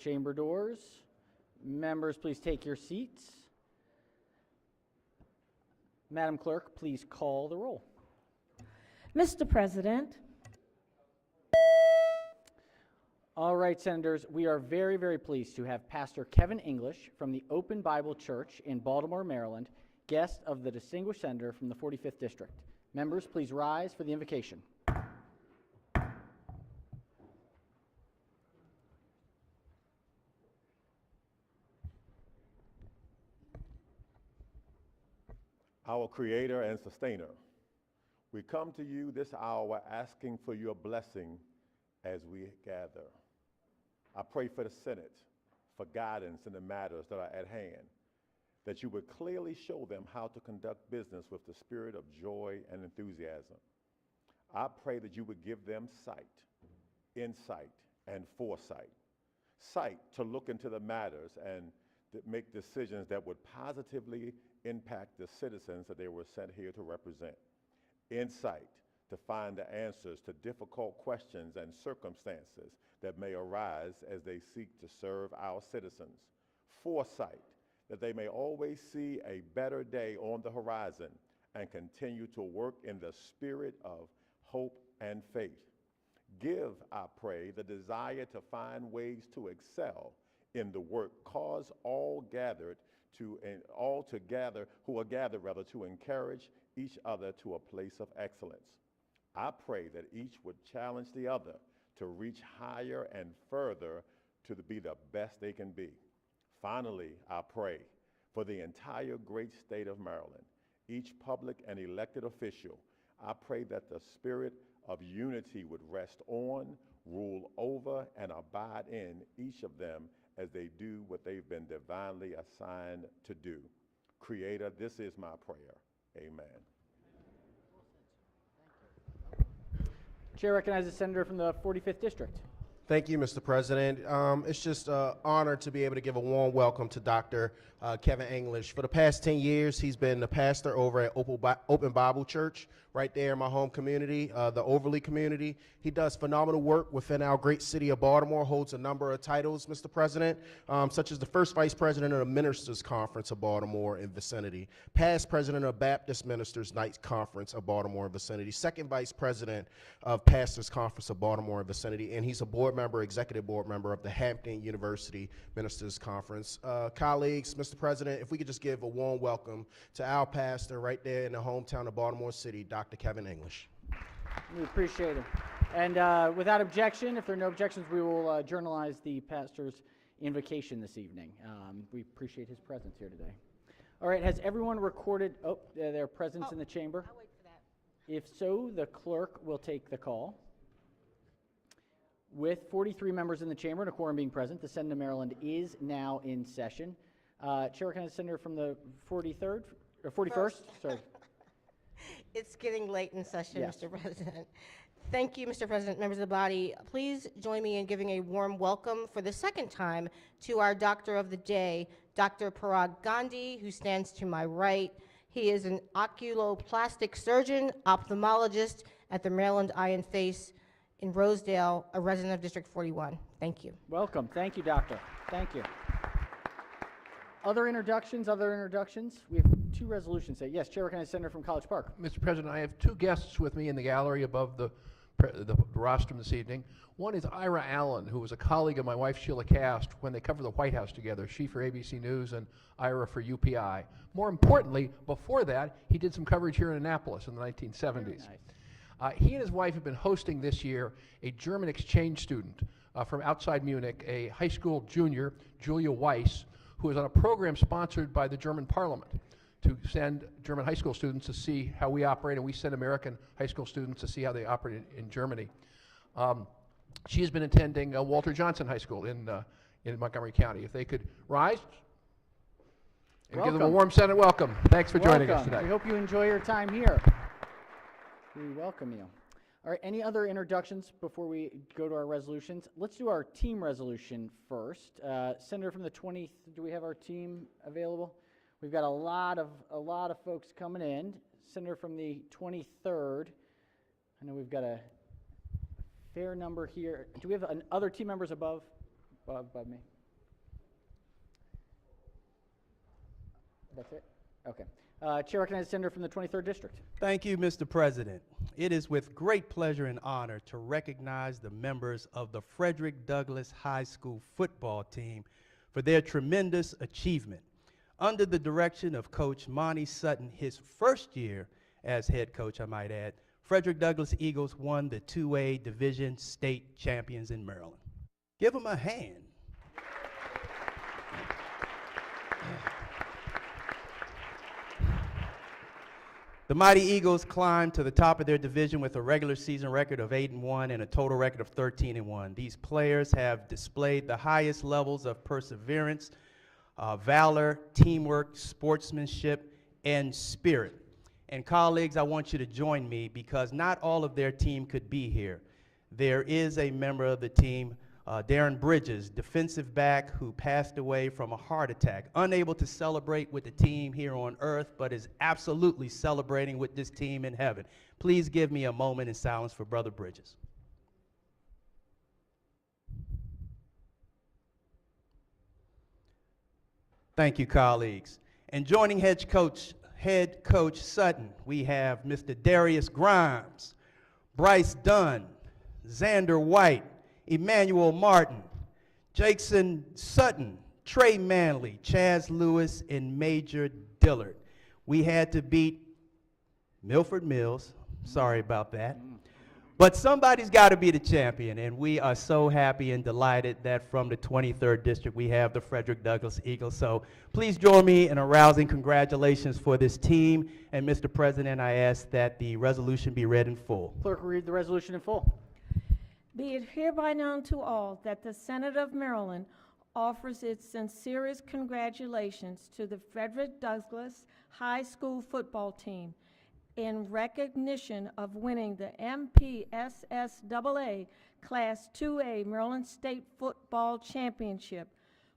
chamber doors. Members, please take your seats. Madam Clerk, please call the roll. Mr. President. All right, Senators, we are very, very pleased to have Pastor Kevin English from the Open Bible Church in Baltimore, Maryland, guest of the distinguished senator from the 45th District. Members, please rise for the invocation. Our Creator and Sustainer, we come to you this hour asking for your blessing as we gather. I pray for the Senate, for guidance in the matters that are at hand, that you would clearly show them how to conduct business with the spirit of joy and enthusiasm. I pray that you would give them sight, insight, and foresight. Sight to look into the matters and to make decisions that would positively impact the citizens that they were sent here to represent. Insight to find the answers to difficult questions and circumstances that may arise as they seek to serve our citizens. Foresight that they may always see a better day on the horizon and continue to work in the spirit of hope and faith. Give, I pray, the desire to find ways to excel in the work. Cause all gathered to, and all together, who are gathered rather, to encourage each other to a place of excellence. I pray that each would challenge the other to reach higher and further to be the best they can be. Finally, I pray for the entire great state of Maryland, each public and elected official. I pray that the spirit of unity would rest on, rule over, and abide in each of them as they do what they've been divinely assigned to do. Creator, this is my prayer. Amen. Chair recognizes the senator from the 45th District. Thank you, Mr. President. It's just an honor to be able to give a warm welcome to Dr. Kevin English. For the past 10 years, he's been the pastor over at Open Bible Church right there in my home community, the Overley community. He does phenomenal work within our great city of Baltimore, holds a number of titles, Mr. President, such as the first vice president of the Ministers Conference of Baltimore and vicinity, past president of Baptist Ministers Night Conference of Baltimore and vicinity, second vice president of Pastors Conference of Baltimore and vicinity, and he's a board member, executive board member of the Hampton University Ministers Conference. Colleagues, Mr. President, if we could just give a warm welcome to our pastor right there in the hometown of Baltimore City, Dr. Kevin English. We appreciate it. And without objection, if there are no objections, we will journalize the pastor's invocation this evening. We appreciate his presence here today. All right, has everyone recorded their presence in the chamber? I'll wait for that. If so, the clerk will take the call. With 43 members in the chamber and a quorum being present, the Senate of Maryland is now in session. Chair recognizes the senator from the 43rd, or 41st, sorry. It's getting late in session, Yes. Mr. President. Thank you, Mr. President, members of the body. Please join me in giving a warm welcome for the second time to our doctor of the day, Dr. Parag Gandhi, who stands to my right. He is an oculoplastic surgeon, ophthalmologist at the Maryland Eye and Face in Rosedale, a resident of District 41. Thank you. Welcome. Thank you, doctor. Thank you. Other introductions? We have two resolutions. Yes, Chair recognizes the senator from College Park. Mr. President, I have two guests with me in the gallery above the rostrum this evening. One is Ira Allen, who was a colleague of my wife Sheila Cast when they covered the White House together, she for ABC News and Ira for UPI. More importantly, before that, he did some coverage here in Annapolis in the 1970s. Nice. He and his wife have been hosting this year a German exchange student from outside Munich, a high school junior, Julia Weiss, who is on a program sponsored by the German Parliament to send German high school students to see how we operate, and we send American high school students to see how they operate in Germany. She has been attending Walter Johnson High School in Montgomery County. If they could rise and give them a warm Senate welcome. Thanks for joining us today. We hope you enjoy your time here. We welcome you. All right, any other introductions before we go to our resolutions? Let's do our team resolution first. Senator from the 20th, do we have our team available? We've got a lot of folks coming in. Senator from the 23rd, I know we've got a fair number here. Do we have other team members above me? That's it? Okay. Chair recognizes the senator from the 23rd District. Thank you, Mr. President. It is with great pleasure and honor to recognize the members of the Frederick Douglass High School football team for their tremendous achievement. Under the direction of Coach Monty Sutton, his first year as head coach, I might add, Frederick Douglass Eagles won the 2A Division State Champions in Maryland. Give them a hand. The Mighty Eagles climbed to the top of their division with a regular season record of 8-1 and a total record of 13-1. These players have displayed the highest levels of perseverance, valor, teamwork, sportsmanship, and spirit. And colleagues, I want you to join me because not all of their team could be here. There is a member of the team, Darren Bridges, defensive back who passed away from a heart attack, unable to celebrate with the team here on earth, but is absolutely celebrating with this team in heaven. Please give me a moment in silence for Brother Bridges. Thank you, colleagues. And joining head coach Sutton, we have Mr. Darius Grimes, Bryce Dunn, Xander White, Emmanuel Martin, Jason Sutton, Trey Manley, Chaz Lewis, and Major Dillard. We had to beat Milford Mills. Sorry about that. But somebody's got to be the champion, and we are so happy and delighted that from the 23rd District we have the Frederick Douglass Eagles. So please join me in a rousing congratulations for this team. And Mr. President, I ask that the resolution be read in full. Clerk will read the resolution in full. Be it hereby known to all that the Senate of Maryland offers its sincerest congratulations to the Frederick Douglass High School football team in recognition of winning the MPSSAA Class 2A Maryland State Football Championship.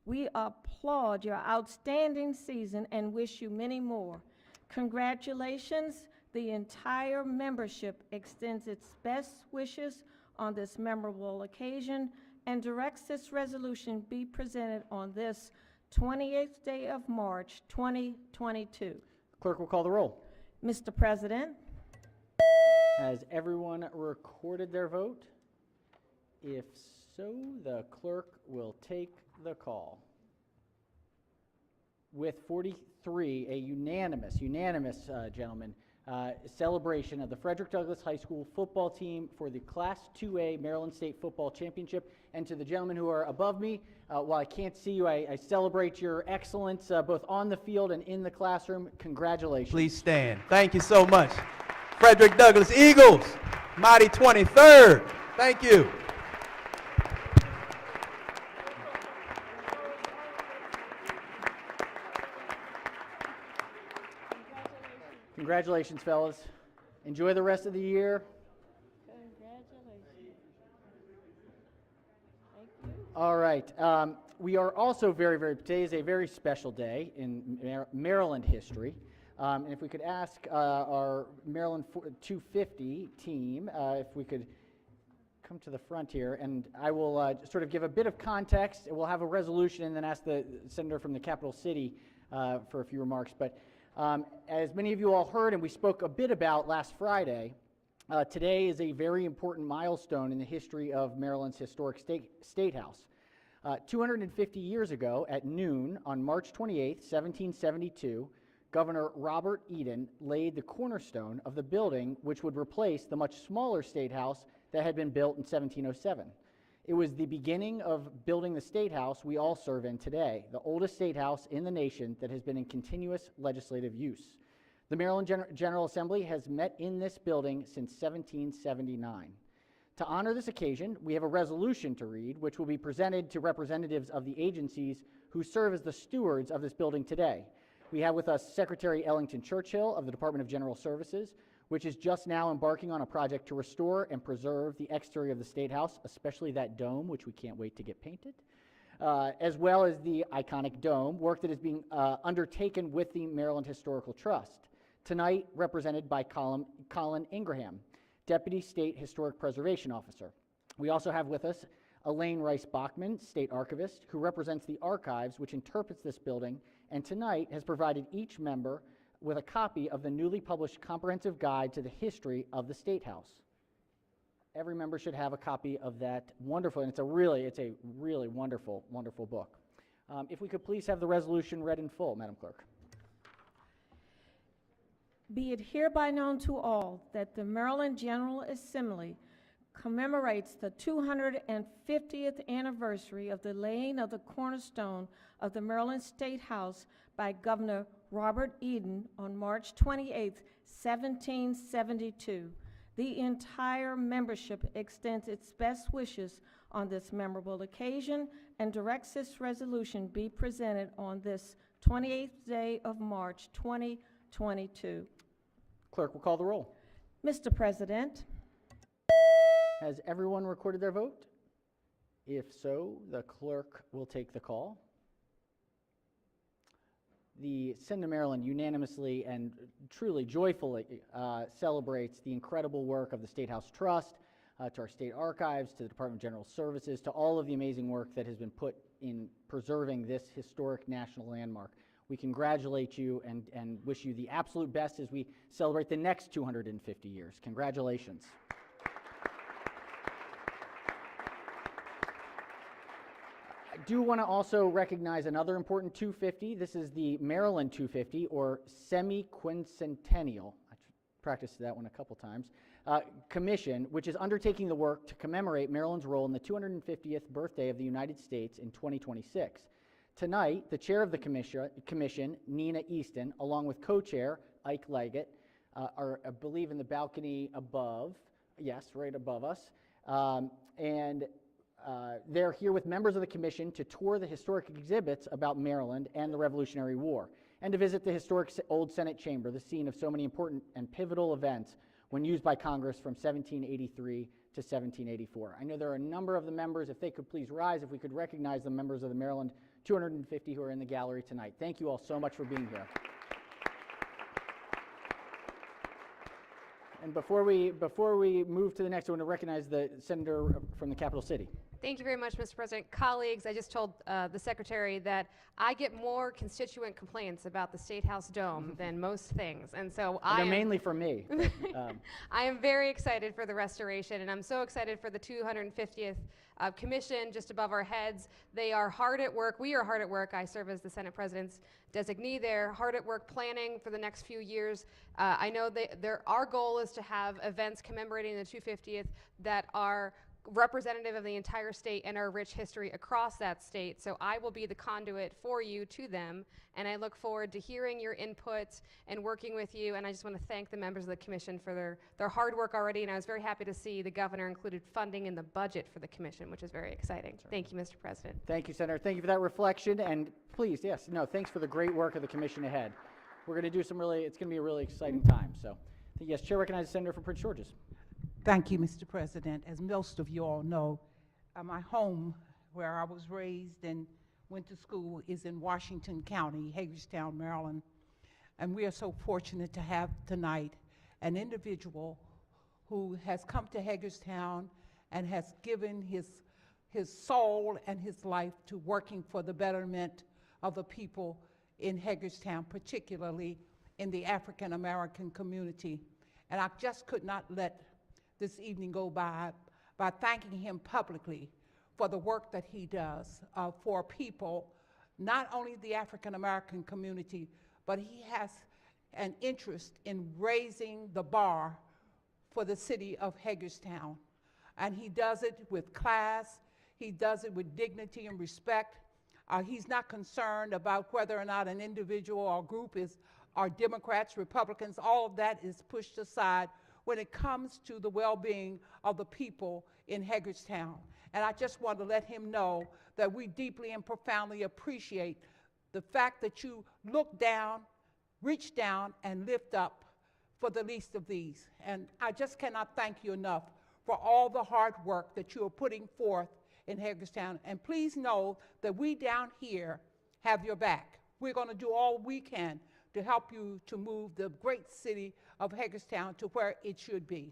We applaud your outstanding season and wish you many more. Congratulations. The entire membership extends its best wishes on this memorable occasion and directs this resolution be presented on this 28th day of March, 2022. Clerk will call the roll. Mr. President, Has everyone recorded their vote? If so, the clerk will take the call. With 43, a unanimous, gentlemen, celebration of the Frederick Douglass High School football team for the Class 2A Maryland State Football Championship. And to the gentlemen who are above me, while I can't see you, I celebrate your excellence both on the field and in the classroom. Congratulations. Please stand. Thank you so much. Frederick Douglass Eagles, Mighty 23rd. Thank you. Congratulations, fellas. Enjoy the rest of the year. congratulations. All right. We are also today is a very special day in Maryland history. And if we could ask our Maryland 250 team, if we could come to the front here, and I will sort of give a bit of context. We'll have a resolution and then ask the senator from the capital city for a few remarks. But as many of you all heard and we spoke a bit about last Friday, today is a very important milestone in the history of Maryland's historic state house. 250 years ago at noon on March 28, 1772, Governor Robert Eden laid the cornerstone of the building which would replace the much smaller state house that had been built in 1707. It was the beginning of building the state house we all serve in today, the oldest state house in the nation that has been in continuous legislative use. The Maryland General Assembly has met in this building since 1779. To honor this occasion, we have a resolution to read, which will be presented to representatives of the agencies who serve as the stewards of this building today. We have with us Secretary Ellington Churchill of the Department of General Services, which is just now embarking on a project to restore and preserve the exterior of the State House, especially that dome, which we can't wait to get painted, as well as the iconic dome, work that is being undertaken with the Maryland Historical Trust, tonight represented by Colin Ingraham, Deputy State Historic Preservation Officer. We also have with us Elaine Rice-Bachman, State Archivist, who represents the archives which interprets this building, and tonight has provided each member with a copy of the newly published Comprehensive Guide to the History of the State House. Every member should have a copy of that wonderful, and it's a really wonderful, wonderful book. If we could please have the resolution read in full, Madam Clerk. Be it hereby known to all that the Maryland General Assembly commemorates the 250th anniversary of the laying of the cornerstone of the Maryland State House by Governor Robert Eden on March 28, 1772. The entire membership extends its best wishes on this memorable occasion and directs this resolution be presented on this 28th day of March 2022. Clerk will call the roll. Mr. President, Has everyone recorded their vote? If so, the clerk will take the call. The Senate of Maryland unanimously and truly joyfully celebrates the incredible work of the State House Trust, to our state archives, to the Department of General Services, to all of the amazing work that has been put in preserving this historic national landmark. We congratulate you and wish you the absolute best as we celebrate the next 250 years. Congratulations. I do want to also recognize another important 250. This is the Maryland 250, or semi-quincentennial. I practiced that one a couple times. Commission, which is undertaking the work to commemorate Maryland's role in the 250th birthday of the United States in 2026. Tonight, the chair of the commission, Nina Easton, along with co-chair Ike Leggett, are, I believe, in the balcony above. Yes, right above us. They're here with members of the commission to tour the historic exhibits about Maryland and the Revolutionary War, and to visit the historic Old Senate Chamber, the scene of so many important and pivotal events when used by Congress from 1783 to 1784. I know there are a number of the members. If they could please rise, if we could recognize the members of the Maryland 250 who are in the gallery tonight. Thank you all so much for being here. And before we move to the next, I want to recognize the senator from the capital city. Thank you very much, Mr. President. Colleagues, I just told the Secretary that I get more constituent complaints about the State House Dome than most things, and so They're mainly for me. But, I am very excited for the restoration, and I'm so excited for the 250th commission just above our heads. They are hard at work. We are hard at work. I serve as the Senate President's designee. They're hard at work planning for the next few years. I know our goal is to have events commemorating the 250th that are representative of the entire state and our rich history across that state. So I will be the conduit for you to them, and I look forward to hearing your input and working with you. And I just want to thank the members of the commission for their hard work already, and I was very happy to see the governor included funding in the budget for the commission, which is very exciting. Sure. Thank you, Mr. President. Thank you, Senator. Thank you for that reflection, and please, thanks for the great work of the commission ahead. We're going to do it's going to be a really exciting time. So, yes, Chair recognizes the Senator from Prince George's. Thank you, Mr. President. As most of you all know, my home, where I was raised and went to school, is in Washington County, Hagerstown, Maryland. And we are so fortunate to have tonight an individual who has come to Hagerstown and has given his soul and his life to working for the betterment of the people in Hagerstown, particularly in the African American community. And I just could not let this evening go by thanking him publicly for the work that he does for people, not only the African American community, but he has an interest in raising the bar for the city of Hagerstown. And he does it with class, he does it with dignity and respect. He's not concerned about whether or not an individual or group are Democrats, Republicans. All of that is pushed aside when it comes to the well-being of the people in Hagerstown. And I just want to let him know that we deeply and profoundly appreciate the fact that you look down, reach down, and lift up for the least of these. And I just cannot thank you enough for all the hard work that you are putting forth in Hagerstown. And please know that we down here have your back. We're going to do all we can to help you to move the great city of Hagerstown to where it should be.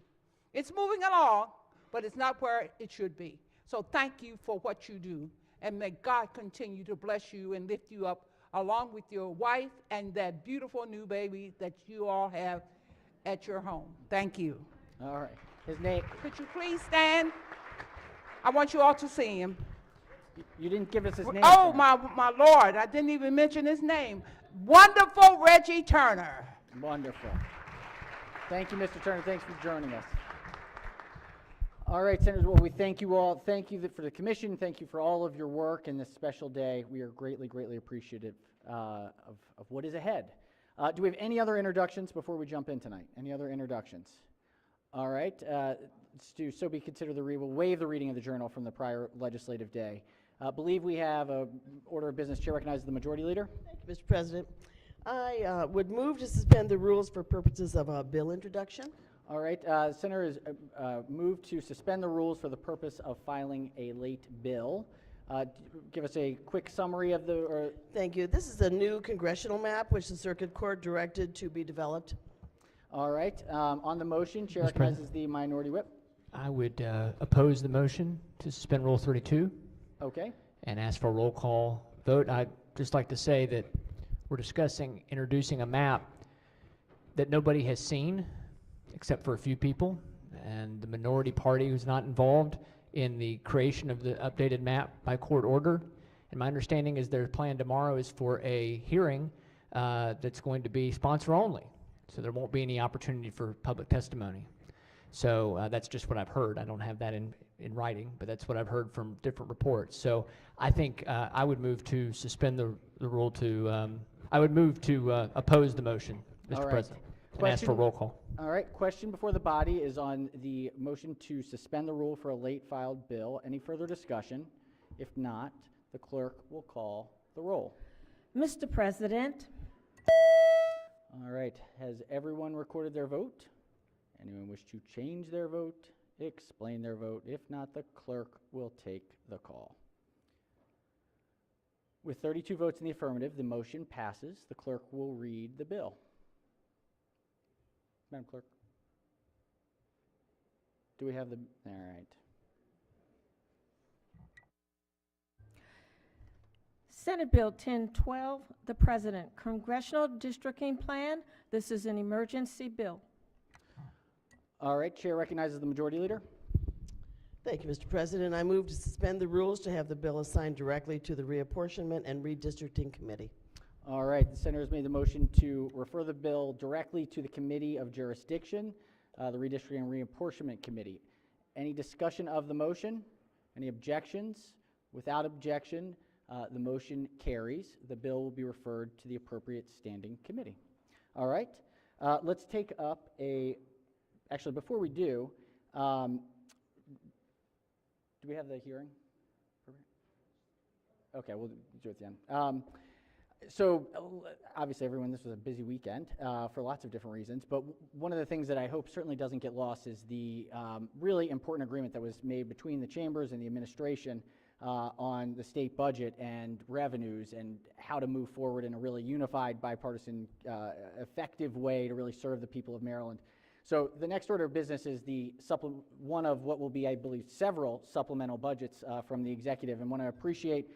It's moving along, but it's not where it should be. So thank you for what you do, and may God continue to bless you and lift you up along with your wife and that beautiful new baby that you all have at your home. Thank you. All right. His name, Could you please stand? I want you all to see him. you didn't give us his name. Oh, Senator. my Lord, I didn't even mention his name. Wonderful Reggie Turner. Wonderful. Thank you, Mr. Turner. Thanks for joining us. All right, Senators, well, we thank you all. Thank you for the commission. Thank you for all of your work in this special day. We are greatly, greatly appreciative of what is ahead. Do we have any other introductions before we jump in tonight? Any other introductions? All right. Let's do so be consider the we'll waive the reading of the journal from the prior legislative day. Believe we have a order of business. Chair recognizes the majority leader. Thank you, Mr. President. I would move to suspend the rules for purposes of a bill introduction. All right. Senator is moved to suspend the rules for the purpose of filing a late bill. Give us a quick summary of the. Thank you. This is a new congressional map which the Circuit Court directed to be developed. All right. On the motion, Chair Mr. recognizes President. the minority whip. I would oppose the motion to suspend Rule 32 Okay. and ask for a roll call vote. I'd just like to say that we're discussing introducing a map that nobody has seen except for a few people, and the minority party who's not involved in the creation of the updated map by court order. And my understanding is their plan tomorrow is for a hearing that's going to be sponsor only. So there won't be any opportunity for public testimony. So that's just what I've heard. I don't have that in writing, but that's what I've heard from different reports. So I think I would move to suspend the rule to, I would move to oppose the motion, All Mr. right. President, and ask for a roll call. All right. Question before the body is on the motion to suspend the rule for a late filed bill. Any further discussion? If not, the clerk will call the roll. Mr. President, All right. Has everyone recorded their vote? Anyone wish to change their vote? Explain their vote? If not, the clerk will take the call. With 32 votes in the affirmative, the motion passes. The clerk will read the bill. Madam Clerk. Do we have the, all right. Senate Bill 1012, the President, Congressional Districting Plan. This is an emergency bill. All right, Chair recognizes the majority leader. Thank you, Mr. President. I move to suspend the rules to have the bill assigned directly to the Reapportionment and Redistricting Committee. All right, the senator has made the motion to refer the bill directly to the Committee of Jurisdiction, the Redistricting and Reapportionment Committee. Any discussion of the motion? Any objections? Without objection, the motion carries. The bill will be referred to the appropriate standing committee. All right, let's take up a, actually before we do we have the hearing? Okay, we'll do it at the end. So obviously everyone, this was a busy weekend for lots of different reasons, but one of the things that I hope certainly doesn't get lost is the really important agreement that was made between the chambers and the administration on the state budget and revenues and how to move forward in a really unified, bipartisan, effective way to really serve the people of Maryland. So the next order of business is the one of what will be, I believe, several supplemental budgets from the executive, and want to appreciate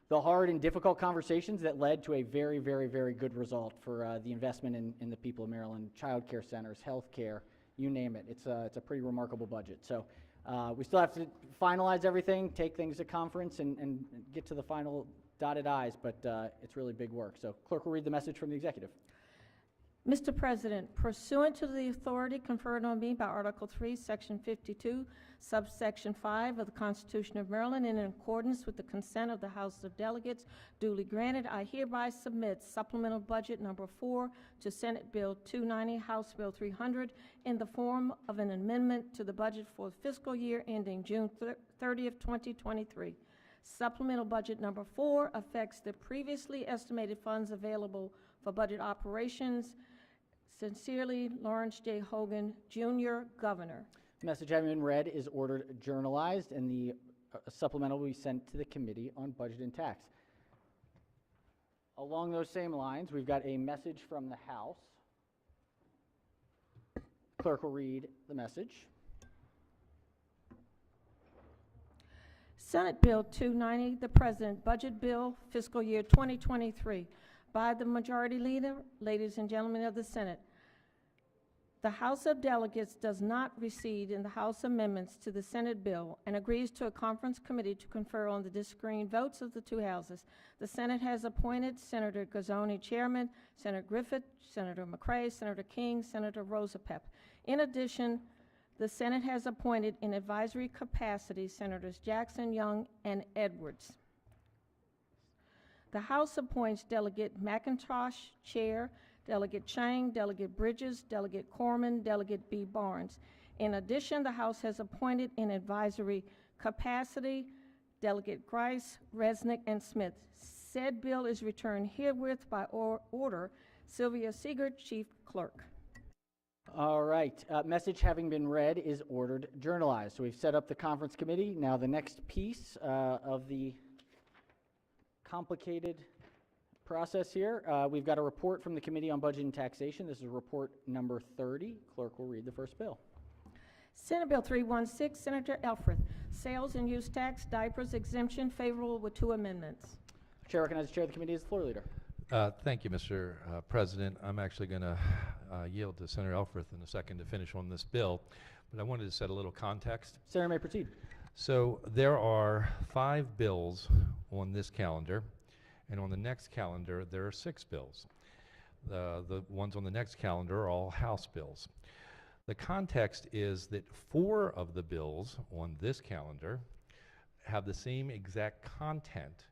the hard and difficult conversations that led to a very, very, very good result for the investment in the people of Maryland, child care centers, health care, you name it. It's a pretty remarkable budget. So we still have to finalize everything, take things to conference, and get to the final dotted I's, but it's really big work. So clerk will read the message from the executive. Mr. President, pursuant to the authority conferred on me by Article 3, Section 52, subsection 5 of the Constitution of Maryland, and in accordance with the consent of the House of Delegates duly granted, I hereby submit supplemental budget number 4 to Senate Bill 290, House Bill 300, in the form of an amendment to the budget for fiscal year ending June 30th, 2023. Supplemental budget number 4 affects the previously estimated funds available for budget operations. Sincerely, Lawrence J. Hogan, Jr., Governor. Message having been read is ordered journalized, and the supplemental will be sent to the Committee on Budget and Tax. Along those same lines, we've got a message from the House. Clerk will read the message. Senate Bill 290, the President Budget Bill, fiscal year 2023, by the Majority Leader. Ladies and gentlemen of the Senate, the House of Delegates does not recede in the House amendments to the Senate bill and agrees to a conference committee to confer on the disagreeing votes of the two houses. The Senate has appointed Senator Gazzoni chairman, Senator Griffith, Senator McCray, Senator King, Senator Rosapep. In addition, the Senate has appointed in advisory capacity Senators Jackson, Young, and Edwards. The House appoints Delegate McIntosh, chair, Delegate Chang, Delegate Bridges, Delegate Corman, Delegate B. Barnes. In addition, the House has appointed in advisory capacity Delegate Grice, Resnick, and Smith. Said bill is returned herewith by order. Sylvia Siegert, Chief Clerk. All right, message having been read is ordered journalized. So we've set up the conference committee. Now the next piece of the complicated process here, we've got a report from the Committee on Budget and Taxation. This is report number 30. Clerk will read the first bill. Senate Bill 316, Senator Elfreth, sales and use tax, diapers exemption, favorable with 2 amendments. Chair recognizes the chair of the committee as the floor leader. Thank you, Mr. President. I'm actually going to yield to Senator Elfreth in a second to finish on this bill, but I wanted to set a little context. Senator may proceed. So there are 5 bills on this calendar, and on the next calendar there are 6 bills. The ones on the next calendar are all House bills. The context is that 4 of the bills on this calendar have the same exact content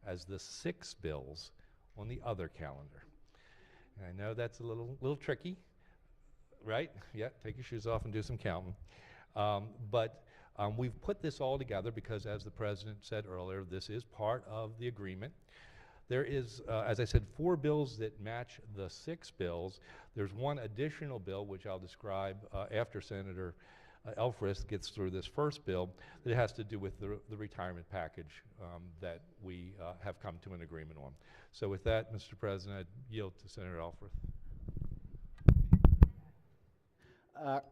as the 6 bills on the other calendar. And I know that's a little tricky, right? Yeah, take your shoes off and do some counting. But we've put this all together because, as the President said earlier, this is part of the agreement. There is, as I said, 4 bills that match the 6 bills. There's one additional bill, which I'll describe after Senator Elfreth gets through this first bill, that has to do with the retirement package that we have come to an agreement on. So with that, Mr. President, I yield to Senator Elfreth. A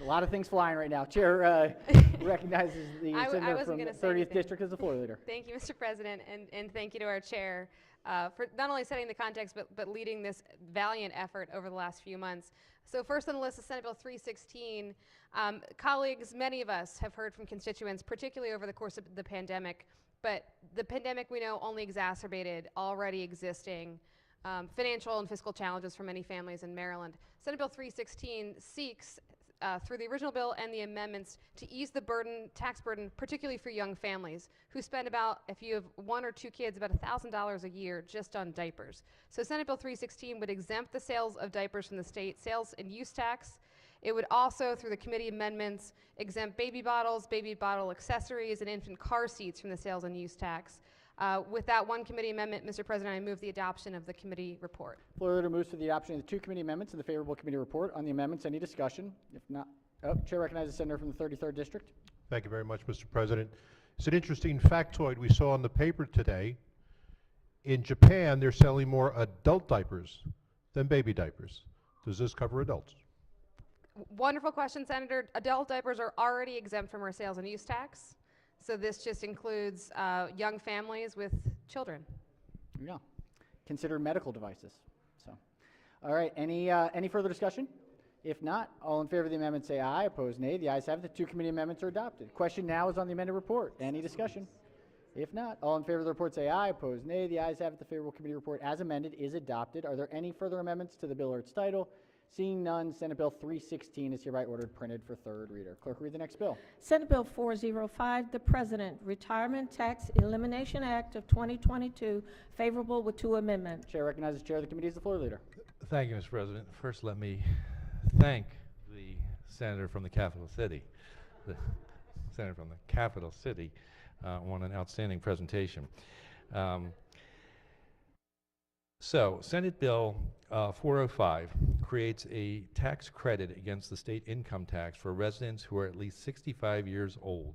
lot of things flying right now. Chair recognizes the senator from the 30th District as the floor leader. Thank you, Mr. President, and thank you to our chair for not only setting the context, but leading this valiant effort over the last few months. So first on the list is Senate Bill 316. Colleagues, many of us have heard from constituents, particularly over the course of the pandemic, but the pandemic, we know, only exacerbated already existing financial and fiscal challenges for many families in Maryland. Senate Bill 316 seeks, through the original bill and the amendments, to ease the tax burden, particularly for young families who spend about, if you have 1 or 2 kids, about $1,000 a year just on diapers. So Senate Bill 316 would exempt the sales of diapers from the state sales and use tax. It would also, through the committee amendments, exempt baby bottles, baby bottle accessories, and infant car seats from the sales and use tax. With that one committee amendment, Mr. President, I move the adoption of the committee report. Floor leader moves for the adoption of the 2 committee amendments and the favorable committee report. On the amendments, any discussion? If not, Chair recognizes the senator from the 33rd District. Thank you very much, Mr. President. It's an interesting factoid we saw in the paper today. In Japan, they're selling more adult diapers than baby diapers. Does this cover adults? Wonderful question, Senator. Adult diapers are already exempt from our sales and use tax. So this just includes young families with children. Yeah. Consider medical devices. So, all right. Any further discussion? If not, all in favor of the amendment say aye. Opposed, nay. The ayes have it. The 2 committee amendments are adopted. Question now is on the amended report. Any discussion? If not, all in favor of the report say aye. Opposed, nay. The ayes have it. The favorable committee report as amended is adopted. Are there any further amendments to the bill or its title? Seeing none, Senate Bill 316 is hereby ordered printed for 3rd reader. Clerk, read the next bill. Senate Bill 405, the President Retirement Tax Elimination Act of 2022, favorable with 2 amendments. Chair recognizes the chair of the committee as the floor leader. Thank you, Mr. President. First, let me thank the senator from the capital city, on an outstanding presentation. So, Senate Bill 405 creates a tax credit against the state income tax for residents who are at least 65 years old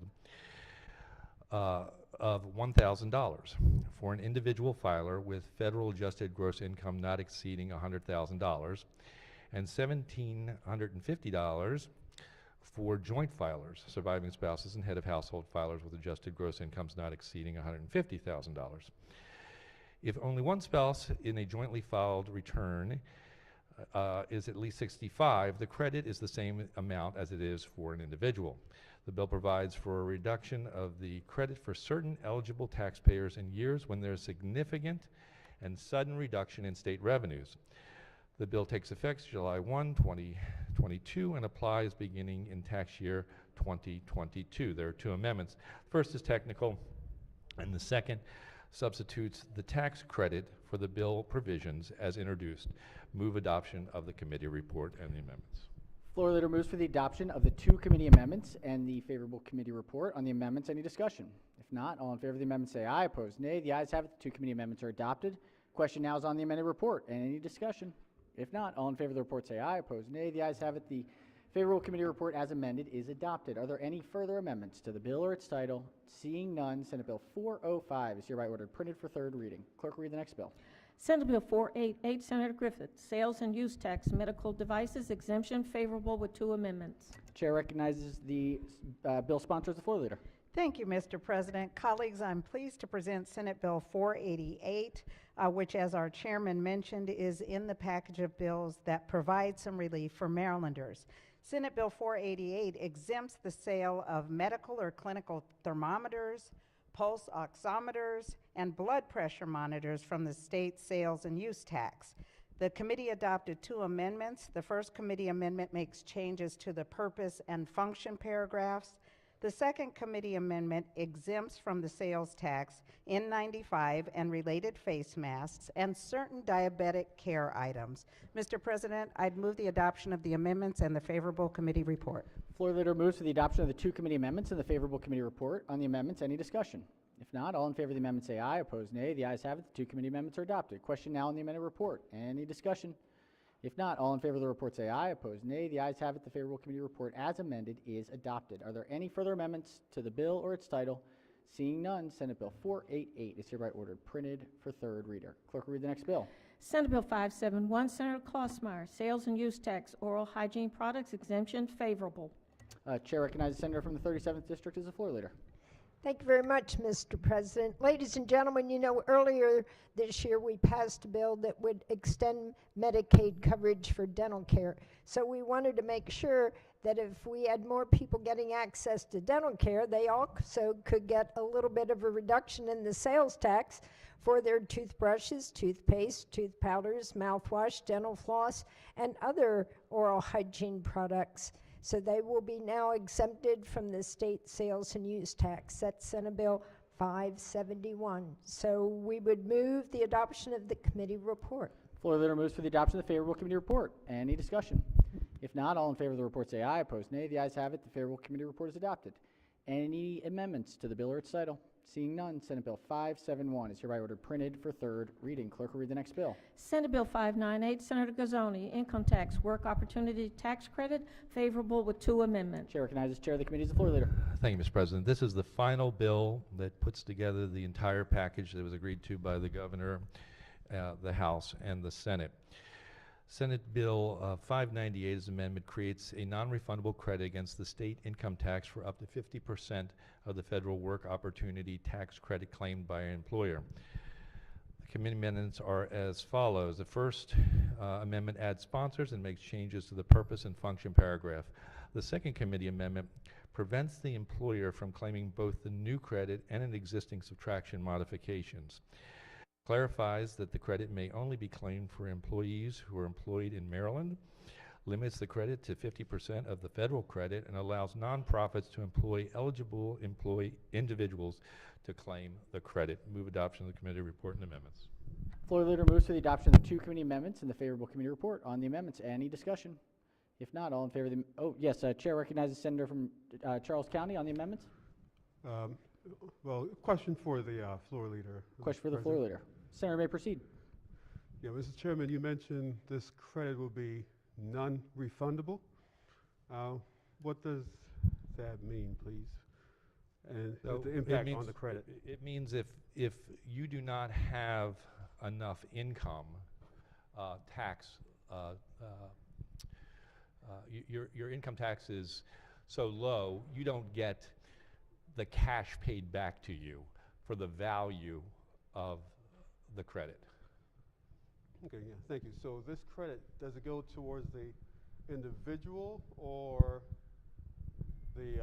of $1,000 for an individual filer with federal adjusted gross income not exceeding $100,000 and $1,750 for joint filers, surviving spouses and head of household filers with adjusted gross incomes not exceeding $150,000. If only one spouse in a jointly filed return is at least 65, the credit is the same amount as it is for an individual. The bill provides for a reduction of the credit for certain eligible taxpayers in years when there is significant and sudden reduction in state revenues. The bill takes effect July 1, 2022 and applies beginning in tax year 2022. There are two amendments. First is technical, and the second substitutes the tax credit for the bill provisions as introduced. Move adoption of the committee report and the amendments. Floor leader moves for the adoption of the two committee amendments and the favorable committee report. On the amendments, any discussion? If not, all in favor of the amendment say aye. Opposed, nay. The ayes have it. The two committee amendments are adopted. Question now is on the amended report. And any discussion? If not, all in favor of the report say aye. Opposed, nay. The ayes have it. The favorable committee report as amended is adopted. Are there any further amendments to the bill or its title? Seeing none, Senate Bill 405 is hereby ordered printed for third reading. Clerk will read the next bill. Senate Bill 488, Senator Griffith, Sales and Use Tax, Medical Devices Exemption, favorable with two amendments. Chair recognizes the bill sponsor as the floor leader. Thank you, Mr. President. Colleagues, I'm pleased to present Senate Bill 488, which, as our chairman mentioned, is in the package of bills that provide some relief for Marylanders. Senate Bill 488 exempts the sale of medical or clinical thermometers, pulse oximeters, and blood pressure monitors from the state sales and use tax. The committee adopted two amendments. The first committee amendment makes changes to the purpose and function paragraphs. The second committee amendment exempts from the sales tax N95 and related face masks and certain diabetic care items. Mr. President, I'd move the adoption of the amendments and the favorable committee report. Floor leader moves for the adoption of the two committee amendments and the favorable committee report. On the amendments, any discussion? If not, all in favor of the amendment say aye. Opposed, nay. The ayes have it. The two committee amendments are adopted. Question now on the amended report. Any discussion? If not, all in favor of the report say aye. Opposed, nay. The ayes have it. The favorable committee report as amended is adopted. Are there any further amendments to the bill or its title? Seeing none, Senate Bill 488 is hereby ordered printed for third reader. Clerk will read the next bill. Senate Bill 571, Senator Klossmeyer, Sales and Use Tax, Oral Hygiene Products Exemption, favorable. Chair recognizes the senator from the 37th District as the floor leader. Thank you very much, Mr. President. Ladies and gentlemen, you know, earlier this year we passed a bill that would extend Medicaid coverage for dental care. So we wanted to make sure that if we had more people getting access to dental care, they also could get a little bit of a reduction in the sales tax for their toothbrushes, toothpaste, tooth powders, mouthwash, dental floss, and other oral hygiene products. So they will be now exempted from the state sales and use tax. That's Senate Bill 571. So we would move the adoption of the committee report. Floor leader moves for the adoption of the favorable committee report. Any discussion? If not, all in favor of the report say aye. Opposed, nay. The ayes have it. The favorable committee report is adopted. Any amendments to the bill or its title? Seeing none, Senate Bill 571 is hereby ordered printed for third reading. Clerk will read the next bill. Senate Bill 598, Senator Gazzoni, Income Tax, Work Opportunity Tax Credit, favorable with two amendments. Chair recognizes Chair of the committee as the floor leader. Thank you, Mr. President. This is the final bill that puts together the entire package that was agreed to by the governor, the House, and the Senate. Senate Bill 598's amendment creates a non-refundable credit against the state income tax for up to 50% of the federal work opportunity tax credit claimed by an employer. The committee amendments are as follows. The first amendment adds sponsors and makes changes to the purpose and function paragraph. The second committee amendment prevents the employer from claiming both the new credit and an existing subtraction modifications. Clarifies that the credit may only be claimed for employees who are employed in Maryland, limits the credit to 50% of the federal credit, and allows nonprofits to employ eligible individuals to claim the credit. Move adoption of the committee report and amendments. Floor leader moves for the adoption of the two committee amendments and the favorable committee report. On the amendments, any discussion? If not, all in favor of the... Oh, yes, Chair recognizes Senator from Charles County on the amendments. Well, question for the floor leader. Question for the floor leader. Senator may proceed. Yeah, Mr. Chairman, you mentioned this credit will be non-refundable. What does that mean, please? And the impact on the credit? It means if you do not have enough income, tax, your income tax is so low, you don't get the cash paid back to you for the value of the credit. Okay, yeah, thank you. So this credit, does it go towards the individual or the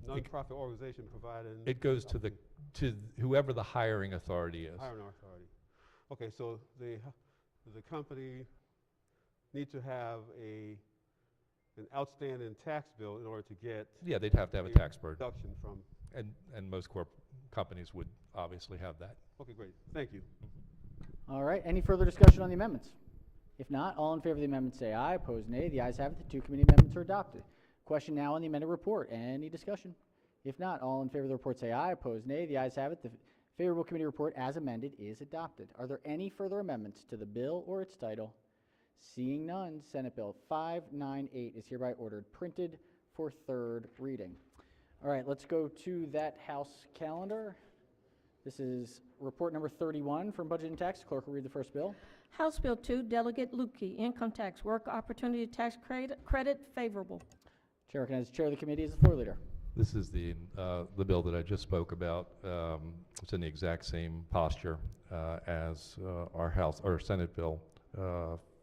nonprofit organization providing? It goes to whoever the hiring authority is. Hiring authority. Okay, so the company need to have an outstanding tax bill in order to get. Yeah, they'd have to have a tax burden. Deduction from. And most companies would obviously have that. Okay, great. Thank you. All right, any further discussion on the amendments? If not, all in favor of the amendment say aye. Opposed, nay. The ayes have it. The two committee amendments are adopted. Question now on the amended report. Any discussion? If not, all in favor of the report say aye. Opposed, nay. The ayes have it. The favorable committee report as amended is adopted. Are there any further amendments to the bill or its title? Seeing none, Senate Bill 598 is hereby ordered printed for third reading. All right, let's go to that House calendar. This is report number 31 from Budget and Tax. Clerk will read the first bill. House Bill 2, Delegate Lukey, Income Tax, Work Opportunity Tax Credit, favorable. Chair recognizes the chair of the committee as the floor leader. This is the bill that I just spoke about. It's in the exact same posture as our Senate Bill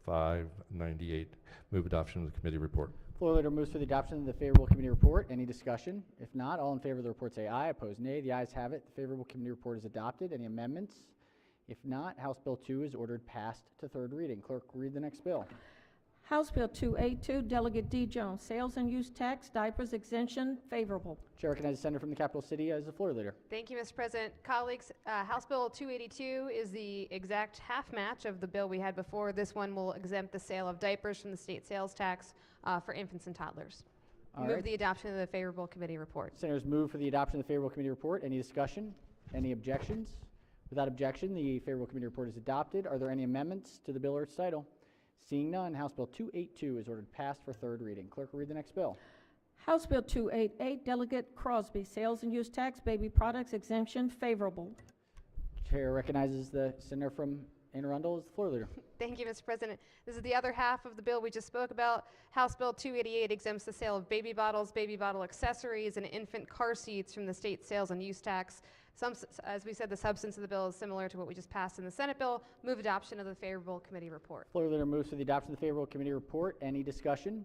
598. Move adoption of the committee report. Floor leader moves for the adoption of the favorable committee report. Any discussion? If not, all in favor of the report say aye. Opposed, nay. The ayes have it. The favorable committee report is adopted. Any amendments? If not, House Bill 2 is ordered passed to third reading. Clerk, read the next bill. House Bill 282, Delegate D. Jones, Sales and Use Tax, Diapers Exemption, favorable. Chair recognizes the senator from the capital city as the floor leader. Thank you, Mr. President. Colleagues, House Bill 282 is the exact half match of the bill we had before. This one will exempt the sale of diapers from the state sales tax for infants and toddlers. Move the adoption of the favorable committee report. Senators move for the adoption of the favorable committee report. Any discussion? Any objections? Without objection, the favorable committee report is adopted. Are there any amendments to the bill or its title? Seeing none, House Bill 282 is ordered passed for third reading. Clerk will read the next bill. House Bill 288, Delegate Crosby, Sales and Use Tax, Baby Products Exemption, favorable. Chair recognizes the senator from Anne Arundel as the floor leader. Thank you, Mr. President. This is the other half of the bill we just spoke about. House Bill 288 exempts the sale of baby bottles, baby bottle accessories, and infant car seats from the state sales and use tax. As we said, the substance of the bill is similar to what we just passed in the Senate bill. Move adoption of the favorable committee report. Floor leader moves for the adoption of the favorable committee report. Any discussion?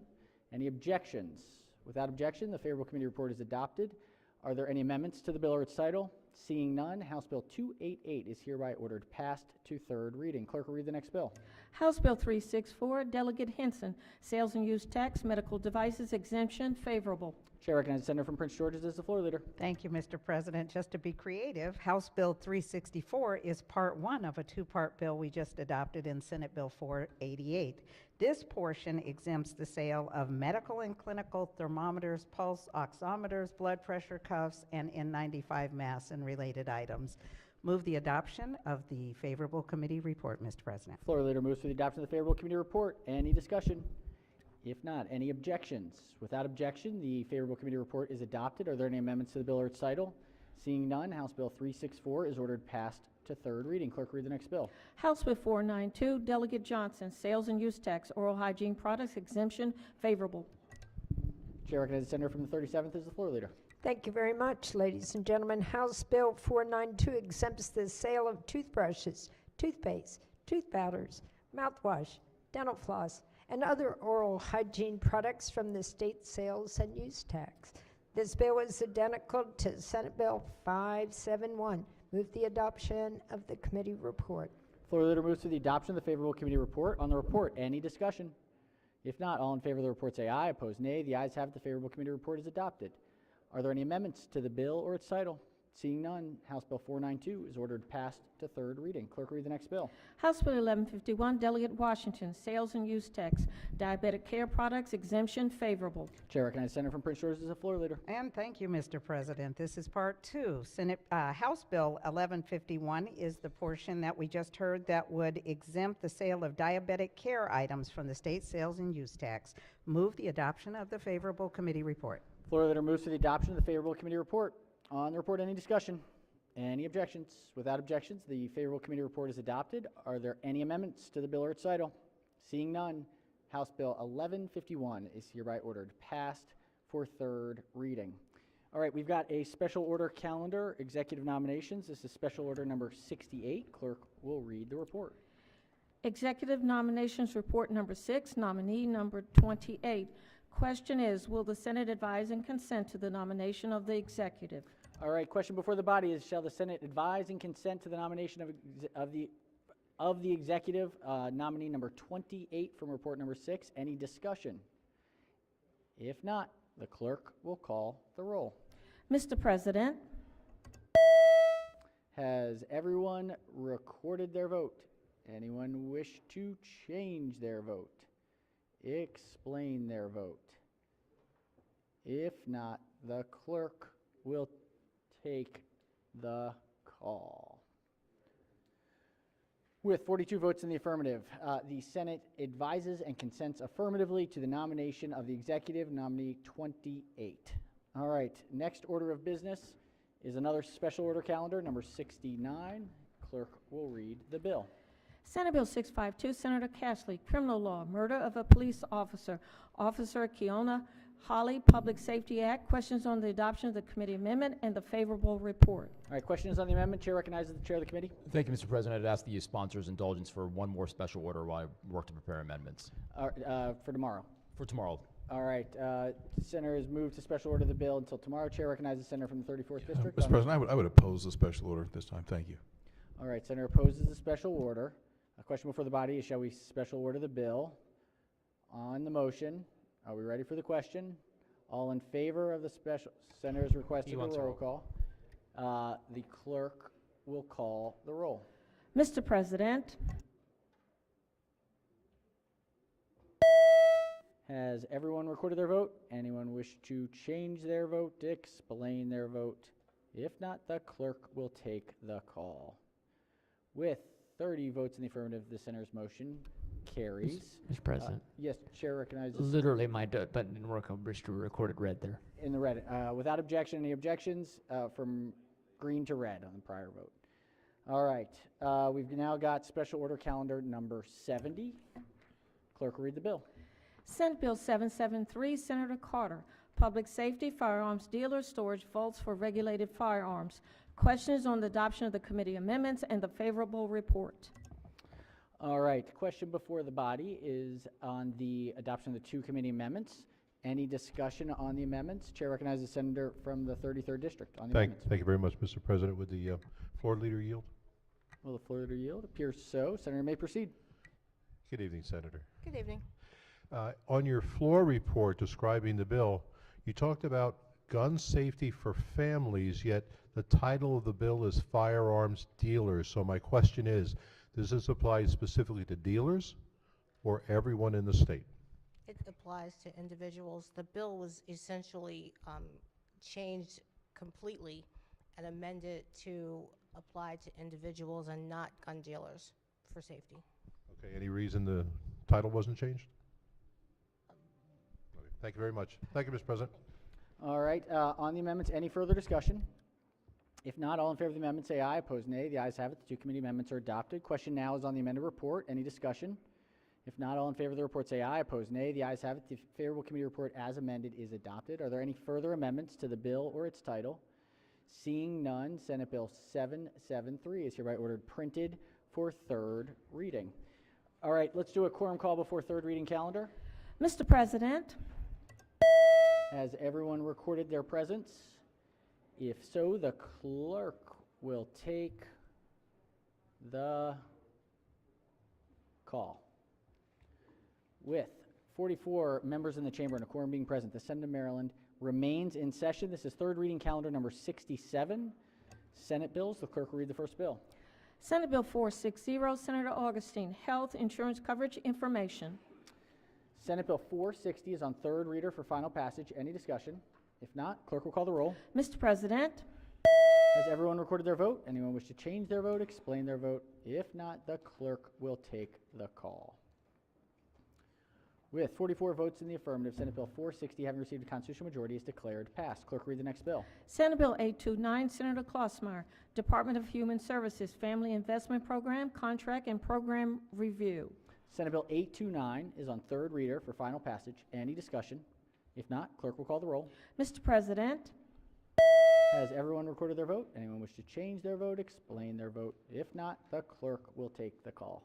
Any objections? Without objection, the favorable committee report is adopted. Are there any amendments to the bill or its title? Seeing none, House Bill 288 is hereby ordered passed to third reading. Clerk will read the next bill. House Bill 364, Delegate Henson, Sales and Use Tax, Medical Devices Exemption, favorable. Chair recognizes the senator from Prince George's as the floor leader. Thank you, Mr. President. Just to be creative, House Bill 364 is part one of a two-part bill we just adopted in Senate Bill 488. This portion exempts the sale of medical and clinical thermometers, pulse oximeters, blood pressure cuffs, and N95 masks and related items. Move the adoption of the favorable committee report, Mr. President. Floor leader moves for the adoption of the favorable committee report. Any discussion? If not, any objections? Without objection, the favorable committee report is adopted. Are there any amendments to the bill or its title? Seeing none, House Bill 364 is ordered passed to third reading. Clerk, read the next bill. House Bill 492, Delegate Johnson, Sales and Use Tax, Oral Hygiene Products Exemption, favorable. Chair recognizes the senator from the 37th as the floor leader. Thank you very much, ladies and gentlemen. House Bill 492 exempts the sale of toothbrushes, toothpaste, tooth powders, mouthwash, dental floss, and other oral hygiene products from the state sales and use tax. This bill is identical to Senate Bill 571. Move the adoption of the committee report. Floor leader moves to the adoption of the favorable committee report. On the report, any discussion? If not, all in favor of the report say aye. Opposed, nay. The ayes have it. The favorable committee report is adopted. Are there any amendments to the bill or its title? Seeing none, House Bill 492 is ordered passed to third reading. Clerk, read the next bill. House Bill 1151, Delegate Washington, Sales and Use Tax, Diabetic Care Products Exemption, favorable. Chair recognizes the senator from Prince George's as the floor leader. And thank you, Mr. President. This is part two. House Bill 1151 is the portion that we just heard that would exempt the sale of diabetic care items from the state sales and use tax. Move the adoption of the favorable committee report. Floor leader moves to the adoption of the favorable committee report. On the report, any discussion? Any objections? Without objections, the favorable committee report is adopted. Are there any amendments to the bill or its title? Seeing none, House Bill 1151 is hereby ordered passed for third reading. All right, we've got a special order calendar, executive nominations. This is special order number 68. Clerk will read the report. Executive nominations report number 6, nominee number 28. Question is, will the Senate advise and consent to the nomination of the executive? All right, question before the body is, shall the Senate advise and consent to the nomination of the executive, nominee number 28 from report number 6? Any discussion? If not, the clerk will call the roll. Mr. President, has everyone recorded their vote? Anyone wish to change their vote? Explain their vote? If not, the clerk will take the call. With 42 votes in the affirmative, the Senate advises and consents affirmatively to the nomination of the executive, nominee 28. All right, next order of business is another special order calendar, number 69. Clerk will read the bill. Senate Bill 652, Senator Cashley, criminal law, murder of a police officer, Officer Kiona Holly, Public Safety Act. Questions on the adoption of the committee amendment and the favorable report. All right, questions on the amendment? Chair recognizes the chair of the committee. Thank you, Mr. President. I'd ask the sponsors' indulgence for one more special order while I work to prepare amendments. For tomorrow. For tomorrow. All right, Senator has moved to special order the bill until tomorrow. Chair recognizes the senator from the 34th District. Mr. President, I would oppose the special order this time. Thank you. All right, Senator opposes the special order. A question before the body is, shall we special order the bill? On the motion, are we ready for the question? All in favor of the special, Senator's requested a roll call. The clerk will call the roll. Mr. President, has everyone recorded their vote? Anyone wish to change their vote, explain their vote? If not, the clerk will take the call. With 30 votes in the affirmative, the senator's motion carries. Mr. President. Yes, chair recognizes. Literally, my button didn't work. I wish to record it red there. In the red. Without objection, any objections from green to red on the prior vote? All right. We've now got special order calendar number 70. Clerk will read the bill. Senate Bill 773, Senator Carter, Public Safety, Firearms Dealer, Storage Vaults for Regulated Firearms. Questions on the adoption of the committee amendments and the favorable report. All right. Question before the body is on the adoption of the two committee amendments. Any discussion on the amendments? Chair recognizes the senator from the 33rd District on the amendments. Thank you very much, Mr. President. Would the floor leader yield? Will the floor leader yield? Appears so. Senator may proceed. Good evening, Senator. Good evening. On your floor report describing the bill, you talked about gun safety for families, yet the title of the bill is firearms dealers. So my question is, does this apply specifically to dealers or everyone in the state? It applies to individuals. The bill was essentially changed completely and amended to apply to individuals and not gun dealers for safety. Okay, any reason the title wasn't changed? Okay, thank you very much. Thank you, Mr. President. All right, on the amendments, any further discussion? If not, all in favor of the amendment say aye. Opposed, nay. The ayes have it. The two committee amendments are adopted. Question now is on the amended report. Any discussion? If not, all in favor of the report say aye. Opposed, nay. The ayes have it. The favorable committee report as amended is adopted. Are there any further amendments to the bill or its title? Seeing none, Senate Bill 773 is hereby ordered printed for third reading. All right, let's do a quorum call before third reading calendar. Mr. President. Has everyone recorded their presence? If so, the clerk will take the call. With 44 members in the chamber and a quorum being present, the Senate of Maryland remains in session. This is third reading calendar number 67. Senate bills. The clerk will read the first bill. Senate Bill 460, Senator Augustine, Health Insurance Coverage Information. Senate Bill 460 is on third reader for final passage. Any discussion? If not, clerk will call the roll. Mr. President. Has everyone recorded their vote? Anyone wish to change their vote, explain their vote? If not, the clerk will take the call. With 44 votes in the affirmative, Senate Bill 460, having received a constitutional majority, is declared passed. Clerk, read the next bill. Senate Bill 829, Senator Klossmeyer, Department of Human Services, Family Investment Program, Contract and Program Review. Senate Bill 829 is on third reader for final passage. Any discussion? If not, clerk will call the roll. Mr. President, Has everyone recorded their vote? Anyone wish to change their vote, explain their vote? If not, the clerk will take the call.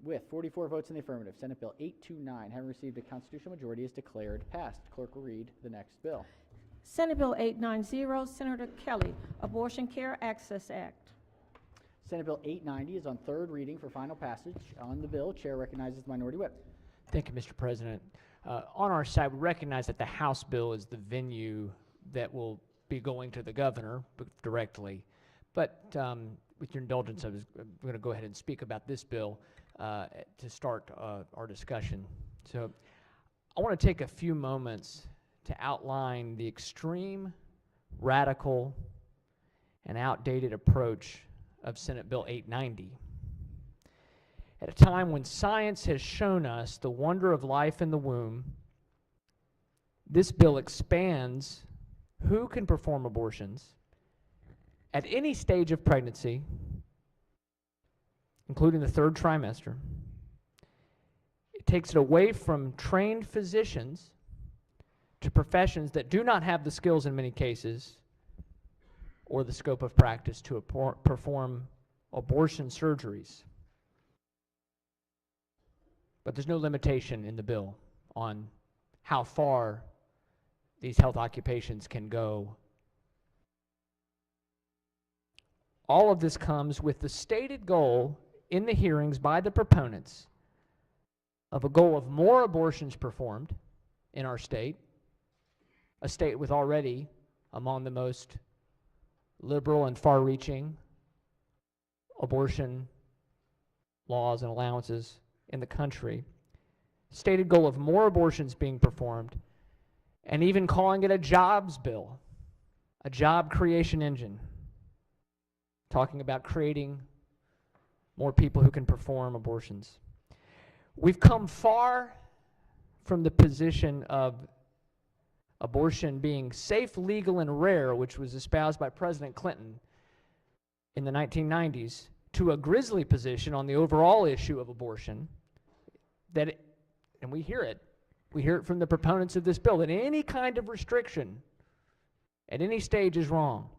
With 44 votes in the affirmative, Senate Bill 829, having received a constitutional majority, is declared passed. Clerk will read the next bill. Senate Bill 890, Senator Kelly, Abortion Care Access Act. Senate Bill 890 is on third reading for final passage. On the bill, Chair recognizes the Minority Whip. Thank you, Mr. President. On our side, we recognize that the House bill is the venue that will be going to the governor directly. But with your indulgence, I'm going to go ahead and speak about this bill to start our discussion. So I want to take a few moments to outline the extreme, radical, and outdated approach of Senate Bill 890. At a time when science has shown us the wonder of life in the womb, this bill expands who can perform abortions at any stage of pregnancy, including the third trimester. It takes it away from trained physicians to professions that do not have the skills in many cases or the scope of practice to perform abortion surgeries. But there's no limitation in the bill on how far these health occupations can go. All of this comes with the stated goal in the hearings by the proponents of a goal of more abortions performed in our state, a state with already among the most liberal and far-reaching abortion laws and allowances in the country. Stated goal of more abortions being performed, and even calling it a jobs bill, a job creation engine, talking about creating more people who can perform abortions. We've come far from the position of abortion being safe, legal, and rare, which was espoused by President Clinton in the 1990s, to a grisly position on the overall issue of abortion, and we hear it from the proponents of this bill, that any kind of restriction at any stage is wrong,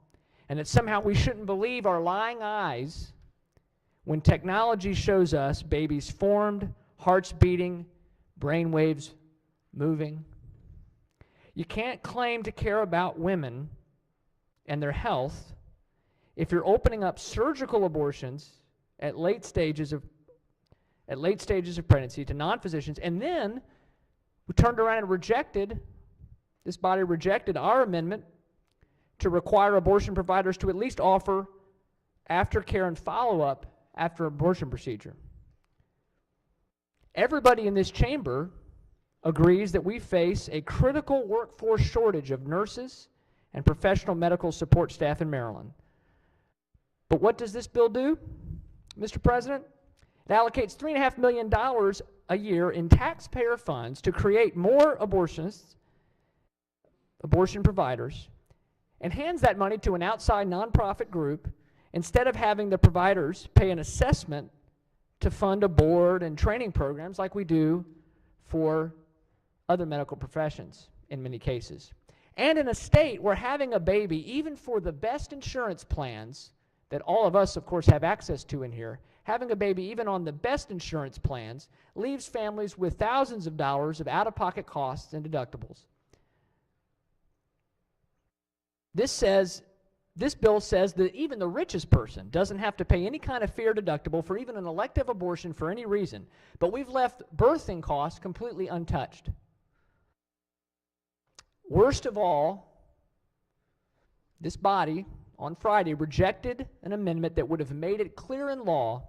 and that somehow we shouldn't believe our lying eyes when technology shows us babies formed, hearts beating, brain waves moving. You can't claim to care about women and their health if you're opening up surgical abortions at late stages of pregnancy to non-physicians, and then we turned around and this body rejected our amendment to require abortion providers to at least offer aftercare and follow-up after abortion procedure. Everybody in this chamber agrees that we face a critical workforce shortage of nurses and professional medical support staff in Maryland. But what does this bill do, Mr. President? It allocates $3.5 million a year in taxpayer funds to create more abortion providers, and hands that money to an outside nonprofit group instead of having the providers pay an assessment to fund a board and training programs like we do for other medical professions in many cases. And in a state where having a baby, even for the best insurance plans that all of us, of course, have access to in here, having a baby, even on the best insurance plans, leaves families with thousands of dollars of out-of-pocket costs and deductibles. This bill says that even the richest person doesn't have to pay any kind of fair deductible for even an elective abortion for any reason, but we've left birthing costs completely untouched. Worst of all, this body on Friday rejected an amendment that would have made it clear in law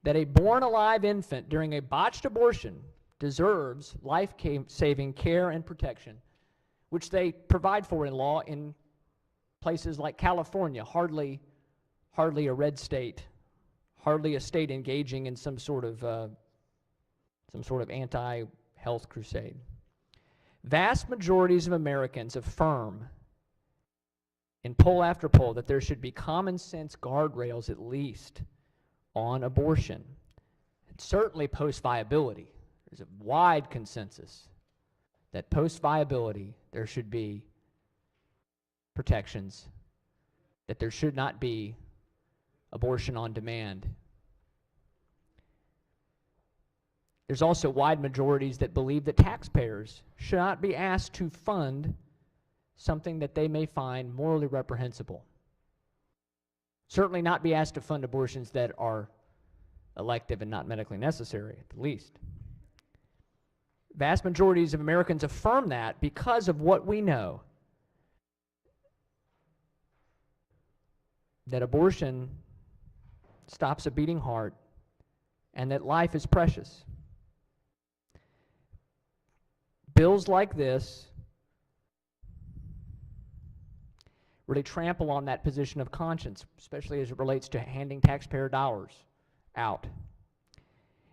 that a born-alive infant during a botched abortion deserves life-saving care and protection, which they provide for in law in places like California, hardly a red state, hardly a state engaging in some sort of anti-health crusade. Vast majorities of Americans affirm in poll after poll that there should be common sense guardrails at least on abortion. And certainly post-viability. There's a wide consensus that post-viability there should be protections, that there should not be abortion on demand. There's also wide majorities that believe that taxpayers should not be asked to fund something that they may find morally reprehensible. Certainly not be asked to fund abortions that are elective and not medically necessary, at the least. Vast majorities of Americans affirm that because of what we know. That abortion stops a beating heart and that life is precious. Bills like this really trample on that position of conscience, especially as it relates to handing taxpayer dollars out.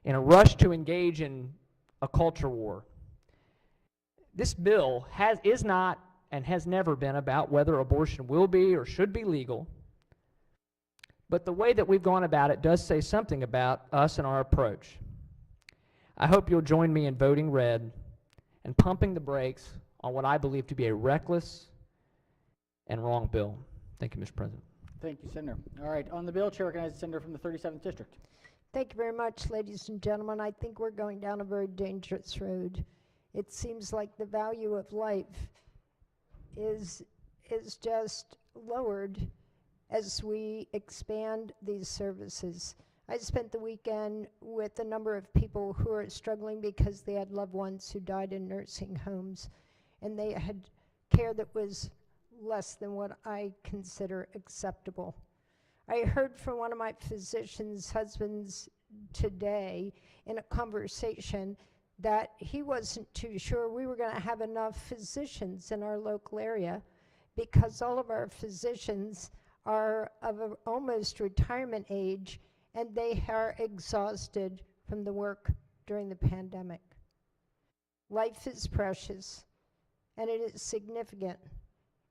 In a rush to engage in a culture war, this bill is not and has never been about whether abortion will be or should be legal, but the way that we've gone about it does say something about us and our approach. I hope you'll join me in voting red and pumping the brakes on what I believe to be a reckless and wrong bill. Thank you, Mr. President. Thank you, Senator. All right, on the bill, Chair recognizes the Senator from the 37th District. Thank you very much, ladies and gentlemen. I think we're going down a very dangerous road. It seems like the value of life is just lowered as we expand these services. I spent the weekend with a number of people who are struggling because they had loved ones who died in nursing homes, and they had care that was less than what I consider acceptable. I heard from one of my physician's husbands today in a conversation that he wasn't too sure we were going to have enough physicians in our local area because all of our physicians are of almost retirement age and they are exhausted from the work during the pandemic. Life is precious and it is significant.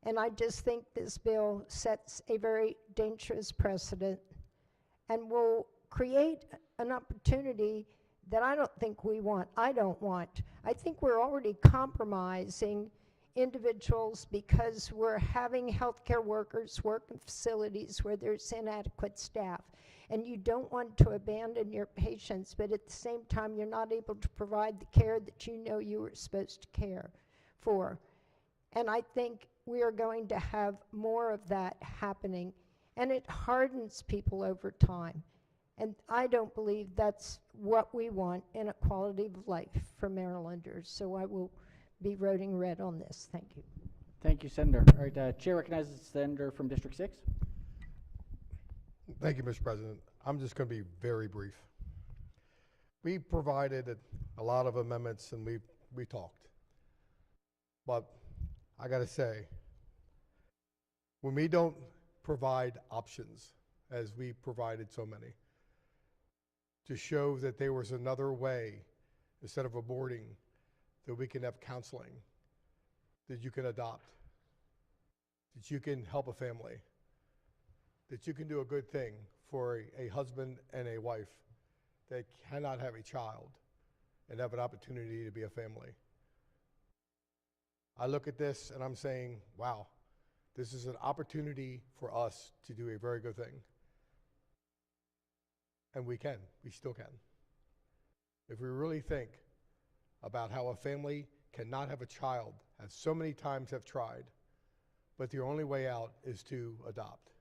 And I just think this bill sets a very dangerous precedent and will create an opportunity that I don't think we want. I don't want. I think we're already compromising individuals because we're having healthcare workers work in facilities where there's inadequate staff. And you don't want to abandon your patients, but at the same time, you're not able to provide the care that you know you were supposed to care for. And I think we are going to have more of that happening, and it hardens people over time. And I don't believe that's what we want in a quality of life for Marylanders. So I will be voting red on this. Thank you. Thank you, Senator. All right, Chair recognizes the Senator from District 6. Thank you, Mr. President. I'm just going to be very brief. We provided a lot of amendments and we talked. But I got to say, when we don't provide options, as we provided so many, to show that there was another way, instead of aborting, that we can have counseling, that you can adopt, that you can help a family, that you can do a good thing for a husband and a wife that cannot have a child and have an opportunity to be a family. I look at this and I'm saying, wow, this is an opportunity for us to do a very good thing. And we still can. If we really think about how a family cannot have a child, as so many times have tried, but the only way out is to adopt.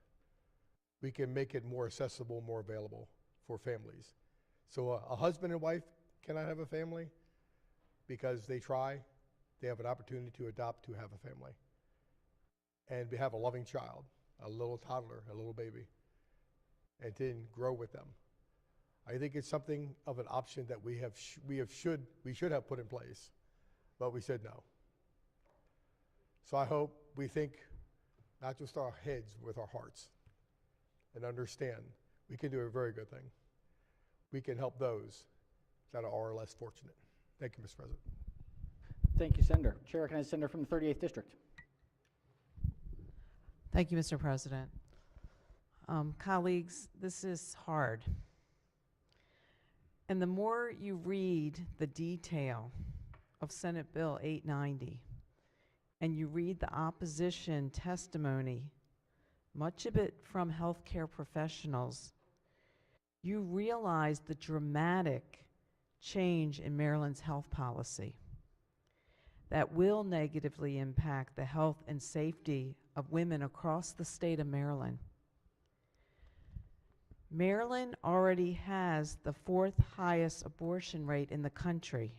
We can make it more accessible, more available for families. So a husband and wife cannot have a family because they try. They have an opportunity to adopt to have a family. And we have a loving child, a little toddler, a little baby, and then grow with them. I think it's something of an option that we should have put in place, but we said no. So I hope we think not just our heads, with our hearts, and understand we can do a very good thing. We can help those that are less fortunate. Thank you, Mr. President. Thank you, Senator. Chair recognizes the Senator from the 38th District. Thank you, Mr. President. Colleagues, this is hard. And the more you read the detail of Senate Bill 890 and you read the opposition testimony, much of it from healthcare professionals, you realize the dramatic change in Maryland's health policy that will negatively impact the health and safety of women across the state of Maryland. Maryland already has the 4th highest abortion rate in the country.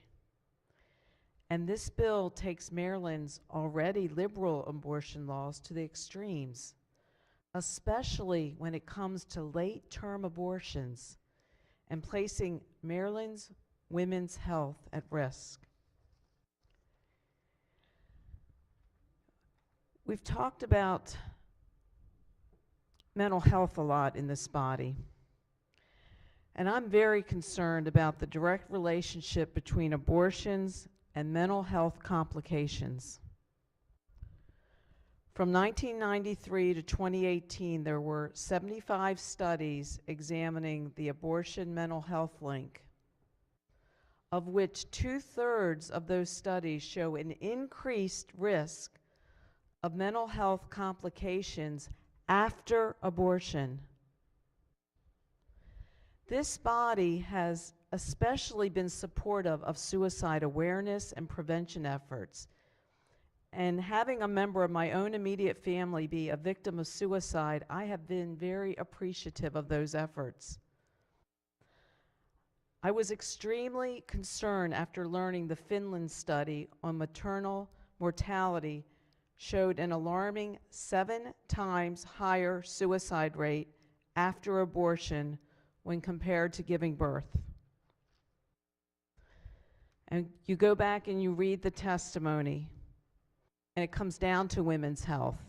And this bill takes Maryland's already liberal abortion laws to the extremes, especially when it comes to late-term abortions and placing Maryland's women's health at risk. We've talked about mental health a lot in this body, and I'm very concerned about the direct relationship between abortions and mental health complications. From 1993 to 2018, there were 75 studies examining the abortion mental health link, of which 2/3 of those studies show an increased risk of mental health complications after abortion. This body has especially been supportive of suicide awareness and prevention efforts. And having a member of my own immediate family be a victim of suicide, I have been very appreciative of those efforts. I was extremely concerned after learning the Finland study on maternal mortality showed an alarming 7 times higher suicide rate after abortion when compared to giving birth. And you go back and you read the testimony, and it comes down to women's health.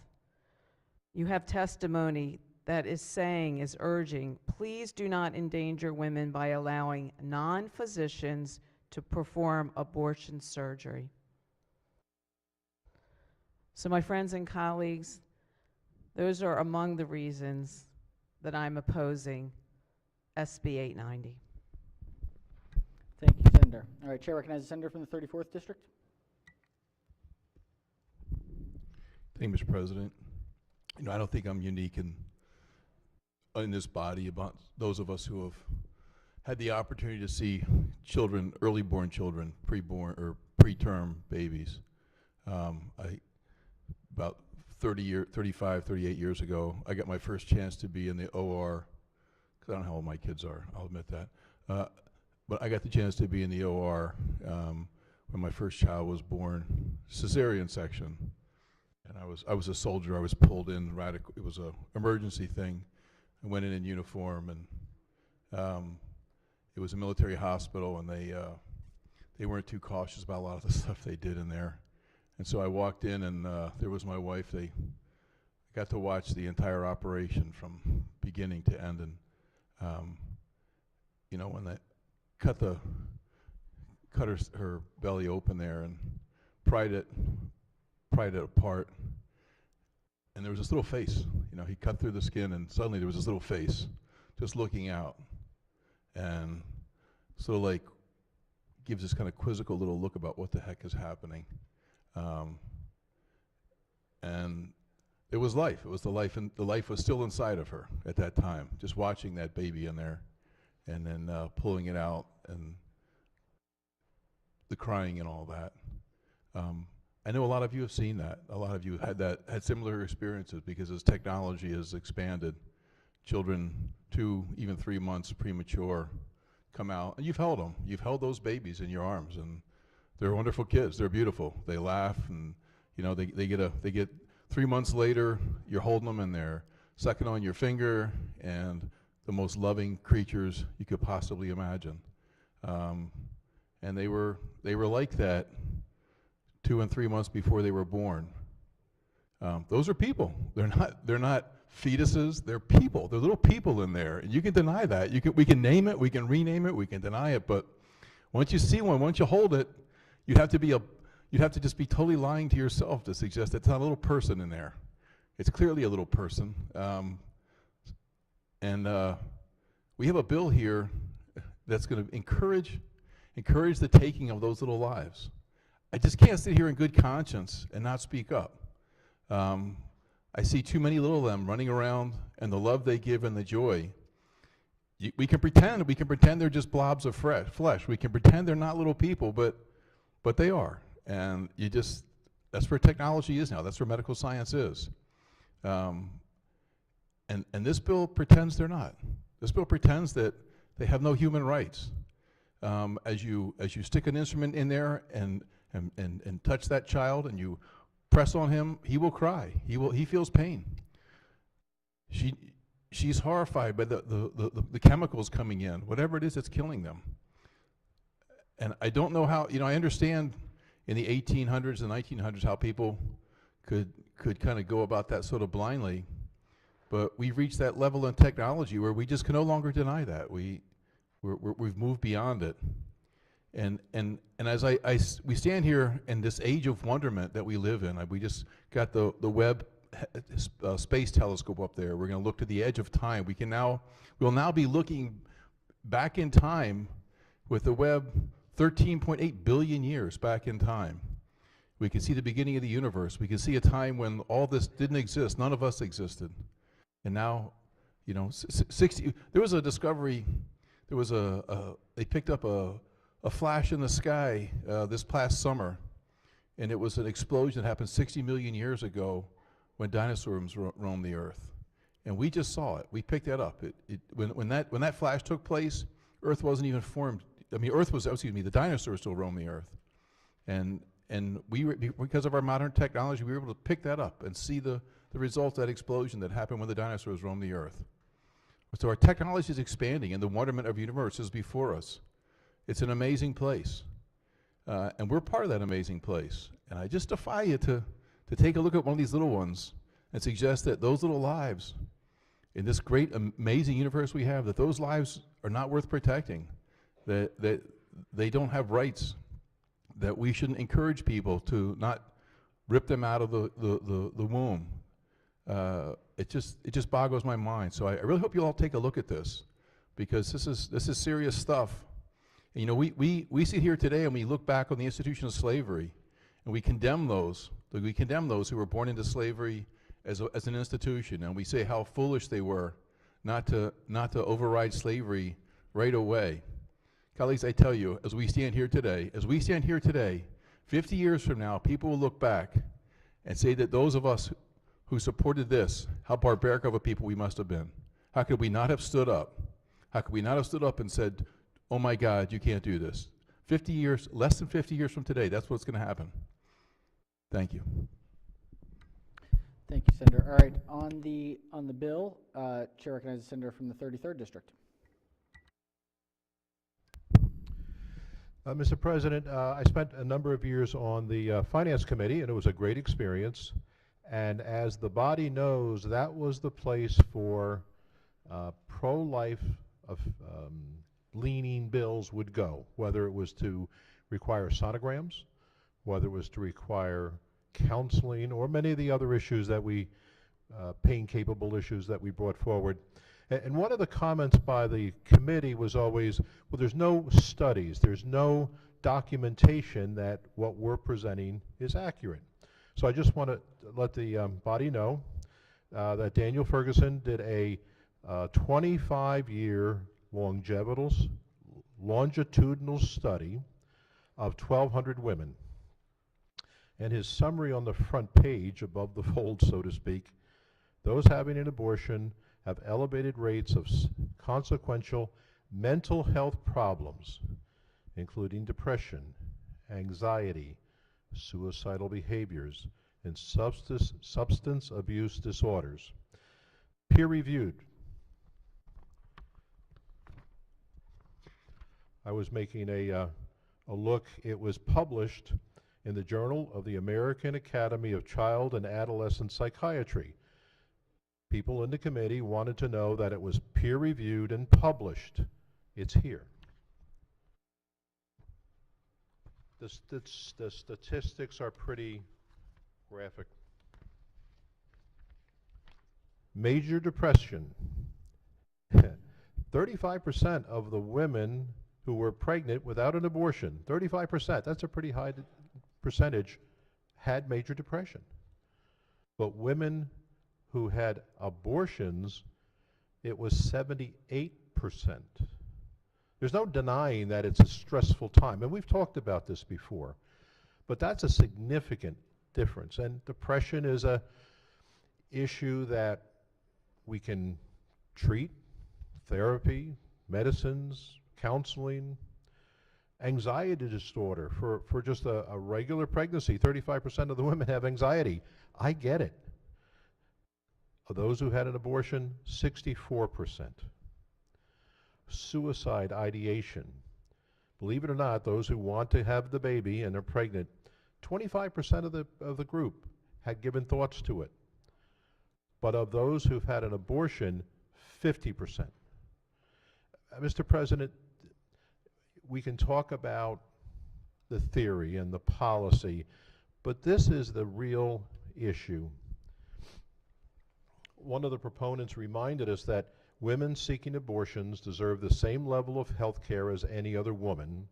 You have testimony that is urging, please do not endanger women by allowing non-physicians to perform abortion surgery. So my friends and colleagues, those are among the reasons that I'm opposing SB 890. Thank you, Senator. All right, Chair recognizes the Senator from the 34th District. Thank you, Mr. President. You know, I don't think I'm unique in this body about those of us who have had the opportunity to see children, early born children, preborn or preterm babies. About 35, 38 years ago, I got my first chance to be in the OR, because I don't know how old my kids are, I'll admit that. But I got the chance to be in the OR when my first child was born, cesarean section. And I was a soldier. I was pulled in it was an emergency thing. I went in uniform, and it was a military hospital, and they weren't too cautious about a lot of the stuff they did in there. And so I walked in, and there was my wife. I got to watch the entire operation from beginning to end. And you know, when they cut her belly open there and pried it apart, and there was this little face. You know, he cut through the skin, and suddenly there was this little face just looking out, and sort of like gives this kind of quizzical little look about what the heck is happening. And it was life. It was the life, and the life was still inside of her at that time, just watching that baby in there, and then pulling it out, and the crying and all that. I know a lot of you have seen that. A lot of you had similar experiences, because as technology has expanded, children 2, even 3 months premature come out, and you've held them. You've held those babies in your arms, and they're wonderful kids. They're beautiful. They laugh, and you know, they get 3 months later, you're holding them, and they're sucking on your finger, and the most loving creatures you could possibly imagine. And they were like that 2 and 3 months before they were born. Those are people. They're not fetuses. They're people. They're little people in there, and you can deny that. We can name it. We can rename it. We can deny it. But once you see one, once you hold it, you'd have to just be totally lying to yourself to suggest it's not a little person in there. It's clearly a little person. And we have a bill here that's going to encourage the taking of those little lives. I just can't sit here in good conscience and not speak up. I see too many little of them running around, and the love they give and the joy. We can pretend they're just blobs of flesh. We can pretend they're not little people, but they are. And that's where technology is now. That's where medical science is. And this bill pretends they're not. This bill pretends that they have no human rights. As you stick an instrument in there and touch that child and you press on him, he will cry. He feels pain. She's horrified by the chemicals coming in, whatever it is that's killing them. And I don't know how, I understand in the 1800s and 1900s how people could kind of go about that sort of blindly, but we've reached that level in technology where we just can no longer deny that. We've moved beyond it. And as we stand here in this age of wonderment that we live in, we just got the Webb space telescope up there. We're going to look to the edge of time. We'll now be looking back in time with the Webb 13.8 billion years back in time. We can see the beginning of the universe. We can see a time when all this didn't exist. None of us existed. And now, 60, there was a discovery, they picked up a flash in the sky this past summer, and it was an explosion that happened 60 million years ago when dinosaurs roamed the earth. And we just saw it. We picked that up. When that flash took place, Earth wasn't even formed. The dinosaurs still roamed the earth. And because of our modern technology, we were able to pick that up and see the result of that explosion that happened when the dinosaurs roamed the earth. So our technology is expanding, and the wonderment of the universe is before us. It's an amazing place. And we're part of that amazing place. And I just defy you to take a look at one of these little ones and suggest that those little lives in this great, amazing universe we have, that those lives are not worth protecting, that they don't have rights, that we shouldn't encourage people to not rip them out of the womb. It just boggles my mind. So I really hope you all take a look at this, because this is serious stuff. And, we sit here today and we look back on the institution of slavery, and we condemn those who were born into slavery as an institution, and we say how foolish they were not to override slavery right away. Colleagues, I tell you, as we stand here today, 50 years from now, people will look back and say that those of us who supported this, how barbaric of a people we must have been. How could we not have stood up? How could we not have stood up and said, oh my God, you can't do this? 50 years, less than 50 years from today, that's what's going to happen. Thank you. Thank you, Senator. All right, on the bill, Chair recognizes the Senator from the 33rd District. Mr. President, I spent a number of years on the Finance Committee, and it was a great experience. And as the body knows, that was the place for pro-life leaning bills would go, whether it was to require sonograms, whether it was to require counseling, or many of the other issues that pain-capable issues that we brought forward. And one of the comments by the committee was always, well, there's no studies, there's no documentation that what we're presenting is accurate. So I just want to let the body know that Daniel Ferguson did a 25-year longitudinal study of 1,200 women. And his summary on the front page, above the fold, so to speak, those having an abortion have elevated rates of consequential mental health problems, including depression, anxiety, suicidal behaviors, and substance abuse disorders. Peer-reviewed. I was making a look. It was published in the Journal of the American Academy of Child and Adolescent Psychiatry. People in the committee wanted to know that it was peer-reviewed and published. It's here. The statistics are pretty graphic. Major depression. 35% of the women who were pregnant without an abortion, 35%, that's a pretty high percentage had major depression. But women who had abortions, it was 78%. There's no denying that it's a stressful time, and we've talked about this before, but that's a significant difference. And depression is a issue that we can treat, therapy, medicines, counseling. Anxiety disorder, for just a regular pregnancy, 35% of the women have anxiety. I get it. Of those who had an abortion, 64%. Suicide ideation. Believe it or not, those who want to have the baby and are pregnant, 25% of the group had given thoughts to it. But of those who've had an abortion, 50%. Mr. President, we can talk about the theory and the policy, but this is the real issue. One of the proponents reminded us that women seeking abortions deserve the same level of health care as any other woman.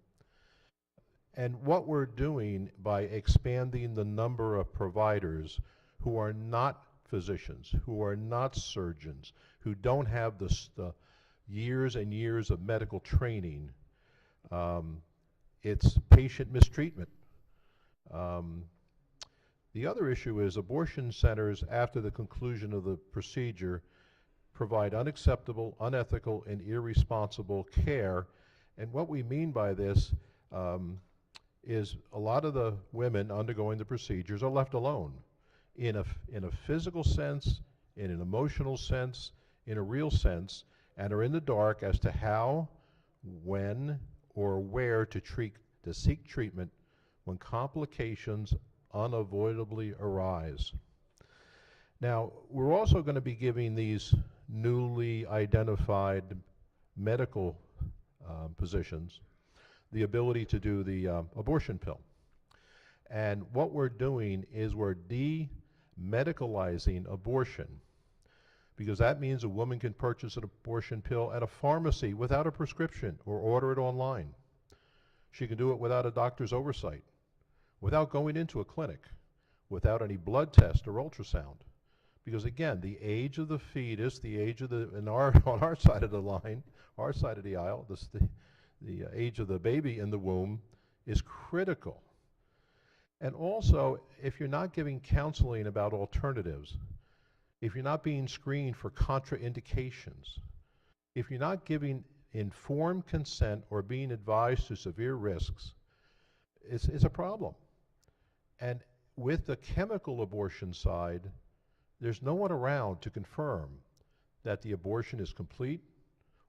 And what we're doing by expanding the number of providers who are not physicians, who are not surgeons, who don't have the years and years of medical training, it's patient mistreatment. The other issue is abortion centers, after the conclusion of the procedure, provide unacceptable, unethical, and irresponsible care. And what we mean by this is a lot of the women undergoing the procedures are left alone in a physical sense, in an emotional sense, in a real sense, and are in the dark as to how, when, or where to seek treatment when complications unavoidably arise. Now, we're also going to be giving these newly identified medical positions the ability to do the abortion pill. And what we're doing is we're de-medicalizing abortion, because that means a woman can purchase an abortion pill at a pharmacy without a prescription or order it online. She can do it without a doctor's oversight, without going into a clinic, without any blood test or ultrasound. Because again, the age of the fetus, the age of the, on our side of the line, our side of the aisle, the age of the baby in the womb is critical. And also, if you're not giving counseling about alternatives, if you're not being screened for contraindications, if you're not giving informed consent or being advised to severe risks, it's a problem. And with the chemical abortion side, there's no one around to confirm that the abortion is complete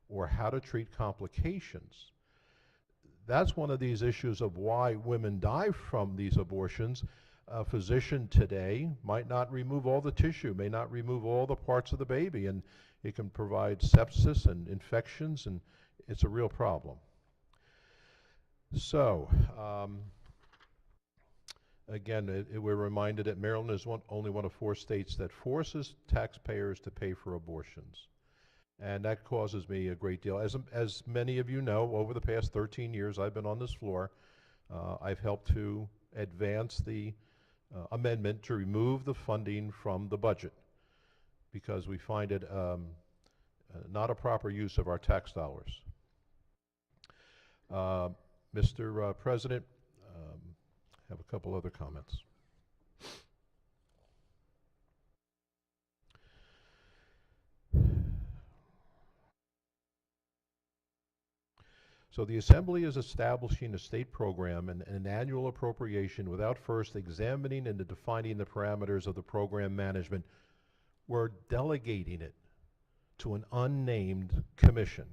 or how to treat complications. That's one of these issues of why women die from these abortions. A physician today might not remove all the tissue, may not remove all the parts of the baby, and it can provide sepsis and infections, and it's a real problem. So, again, we're reminded that Maryland is only one of 4 states that forces taxpayers to pay for abortions. And that causes me a great deal. As many of you know, over the past 13 years I've been on this floor, I've helped to advance the amendment to remove the funding from the budget, because we find it not a proper use of our tax dollars. Mr. President, I have a couple other comments. So the Assembly is establishing a state program and an annual appropriation without first examining and defining the parameters of the program management. We're delegating it to an unnamed commission.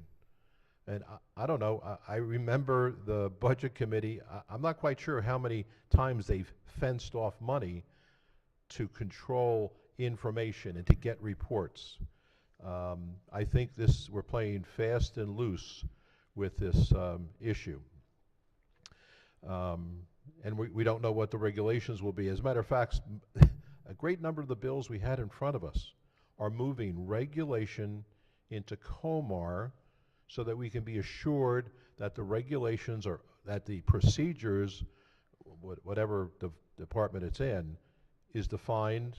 And I don't know, I remember the Budget Committee, I'm not quite sure how many times they've fenced off money to control information and to get reports. I think we're playing fast and loose with this issue. And we don't know what the regulations will be. As a matter of fact, a great number of the bills we had in front of us are moving regulation into COMAR so that we can be assured that the regulations that the procedures whatever department it's in, is defined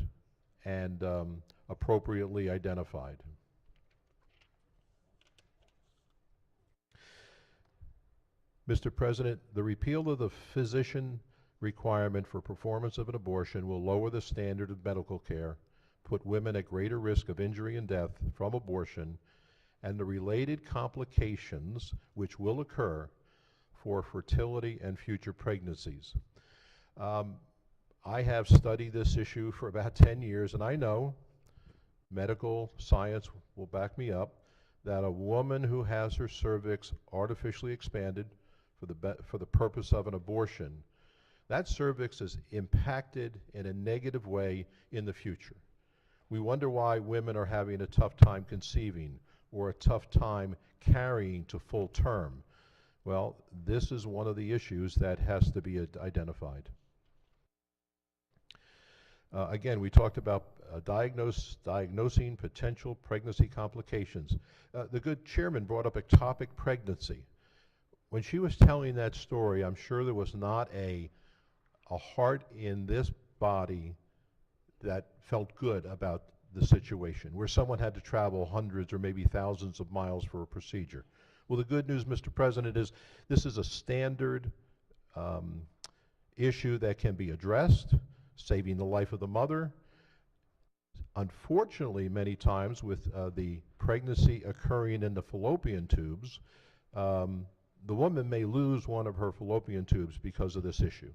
and appropriately identified. Mr. President, the repeal of the physician requirement for performance of an abortion will lower the standard of medical care, put women at greater risk of injury and death from abortion, and the related complications which will occur for fertility and future pregnancies. I have studied this issue for about 10 years, and I know, medical science will back me up, that a woman who has her cervix artificially expanded for the purpose of an abortion, that cervix is impacted in a negative way in the future. We wonder why women are having a tough time conceiving or a tough time carrying to full term. Well, this is one of the issues that has to be identified. Again, we talked about diagnosing potential pregnancy complications. The good chairman brought up ectopic pregnancy. When she was telling that story, I'm sure there was not a heart in this body that felt good about the situation, where someone had to travel hundreds or maybe thousands of miles for a procedure. Well, the good news, Mr. President, is this is a standard issue that can be addressed, saving the life of the mother. Unfortunately, many times with the pregnancy occurring in the fallopian tubes, the woman may lose one of her fallopian tubes because of this issue.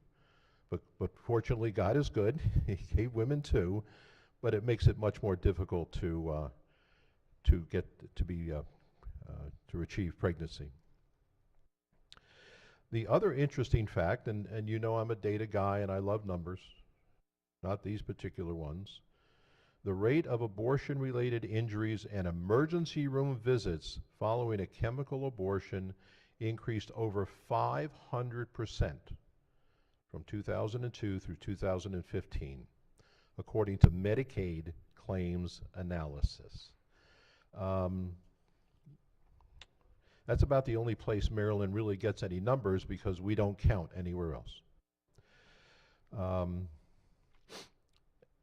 But fortunately, God is good. He gave women two, but it makes it much more difficult to achieve pregnancy. The other interesting fact, and you know I'm a data guy and I love numbers, not these particular ones. The rate of abortion-related injuries and emergency room visits following a chemical abortion increased over 500% from 2002 through 2015, according to Medicaid claims analysis. That's about the only place Maryland really gets any numbers because we don't count anywhere else.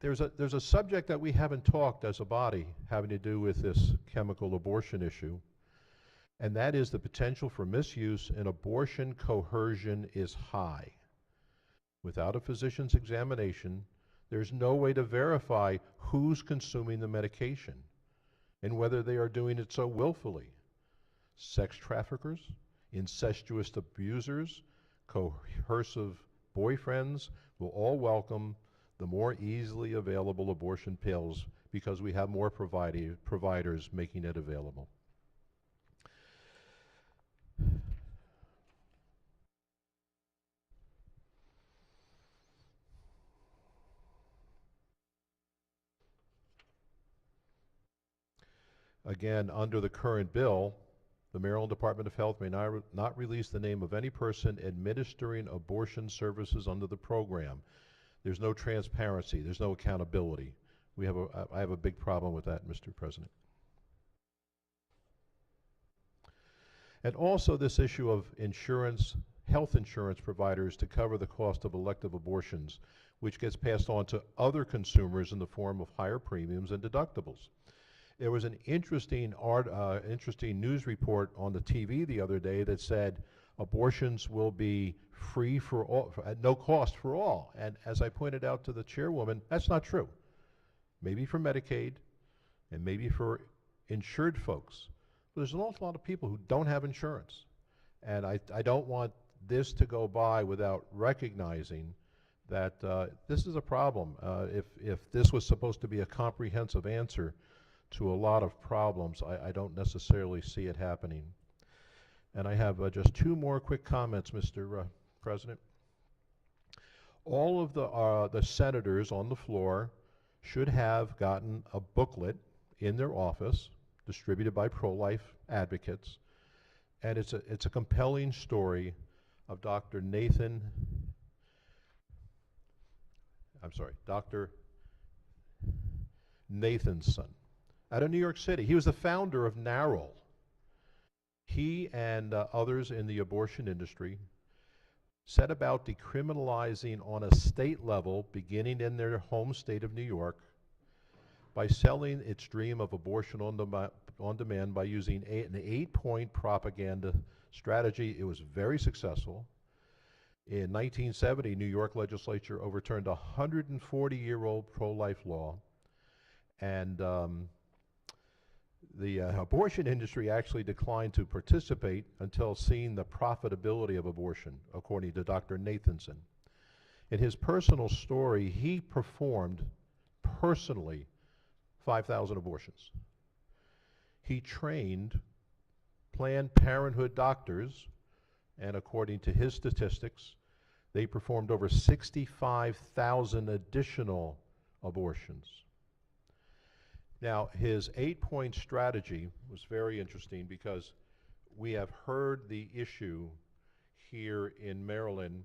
There's a subject that we haven't talked as a body having to do with this chemical abortion issue, and that is the potential for misuse and abortion coercion is high. Without a physician's examination, there's no way to verify who's consuming the medication and whether they are doing it so willfully. Sex traffickers, incestuous abusers, coercive boyfriends will all welcome the more easily available abortion pills because we have more providers making it available. Again, under the current bill, the Maryland Department of Health may not release the name of any person administering abortion services under the program. There's no transparency. There's no accountability. I have a big problem with that, Mr. President. And also this issue of insurance, health insurance providers to cover the cost of elective abortions, which gets passed on to other consumers in the form of higher premiums and deductibles. There was an interesting news report on the TV the other day that said abortions will be free for all, at no cost for all. And as I pointed out to the chairwoman, that's not true. Maybe for Medicaid and maybe for insured folks. But there's an awful lot of people who don't have insurance. And I don't want this to go by without recognizing that this is a problem. If this was supposed to be a comprehensive answer to a lot of problems, I don't necessarily see it happening. And I have just two more quick comments, Mr. President. All of the senators on the floor should have gotten a booklet in their office distributed by pro-life advocates, and it's a compelling story of Dr. Nathanson out of New York City. He was the founder of NARAL. He and others in the abortion industry set about decriminalizing on a state level, beginning in their home state of New York, by selling its dream of abortion on demand by using an 8-point propaganda strategy. It was very successful. In 1970, New York legislature overturned a 140-year-old pro-life law, and the abortion industry actually declined to participate until seeing the profitability of abortion, according to Dr. Nathanson. In his personal story, he performed personally 5,000 abortions. He trained Planned Parenthood doctors, and according to his statistics, they performed over 65,000 additional abortions. Now, his 8-point strategy was very interesting because we have heard the issue here in Maryland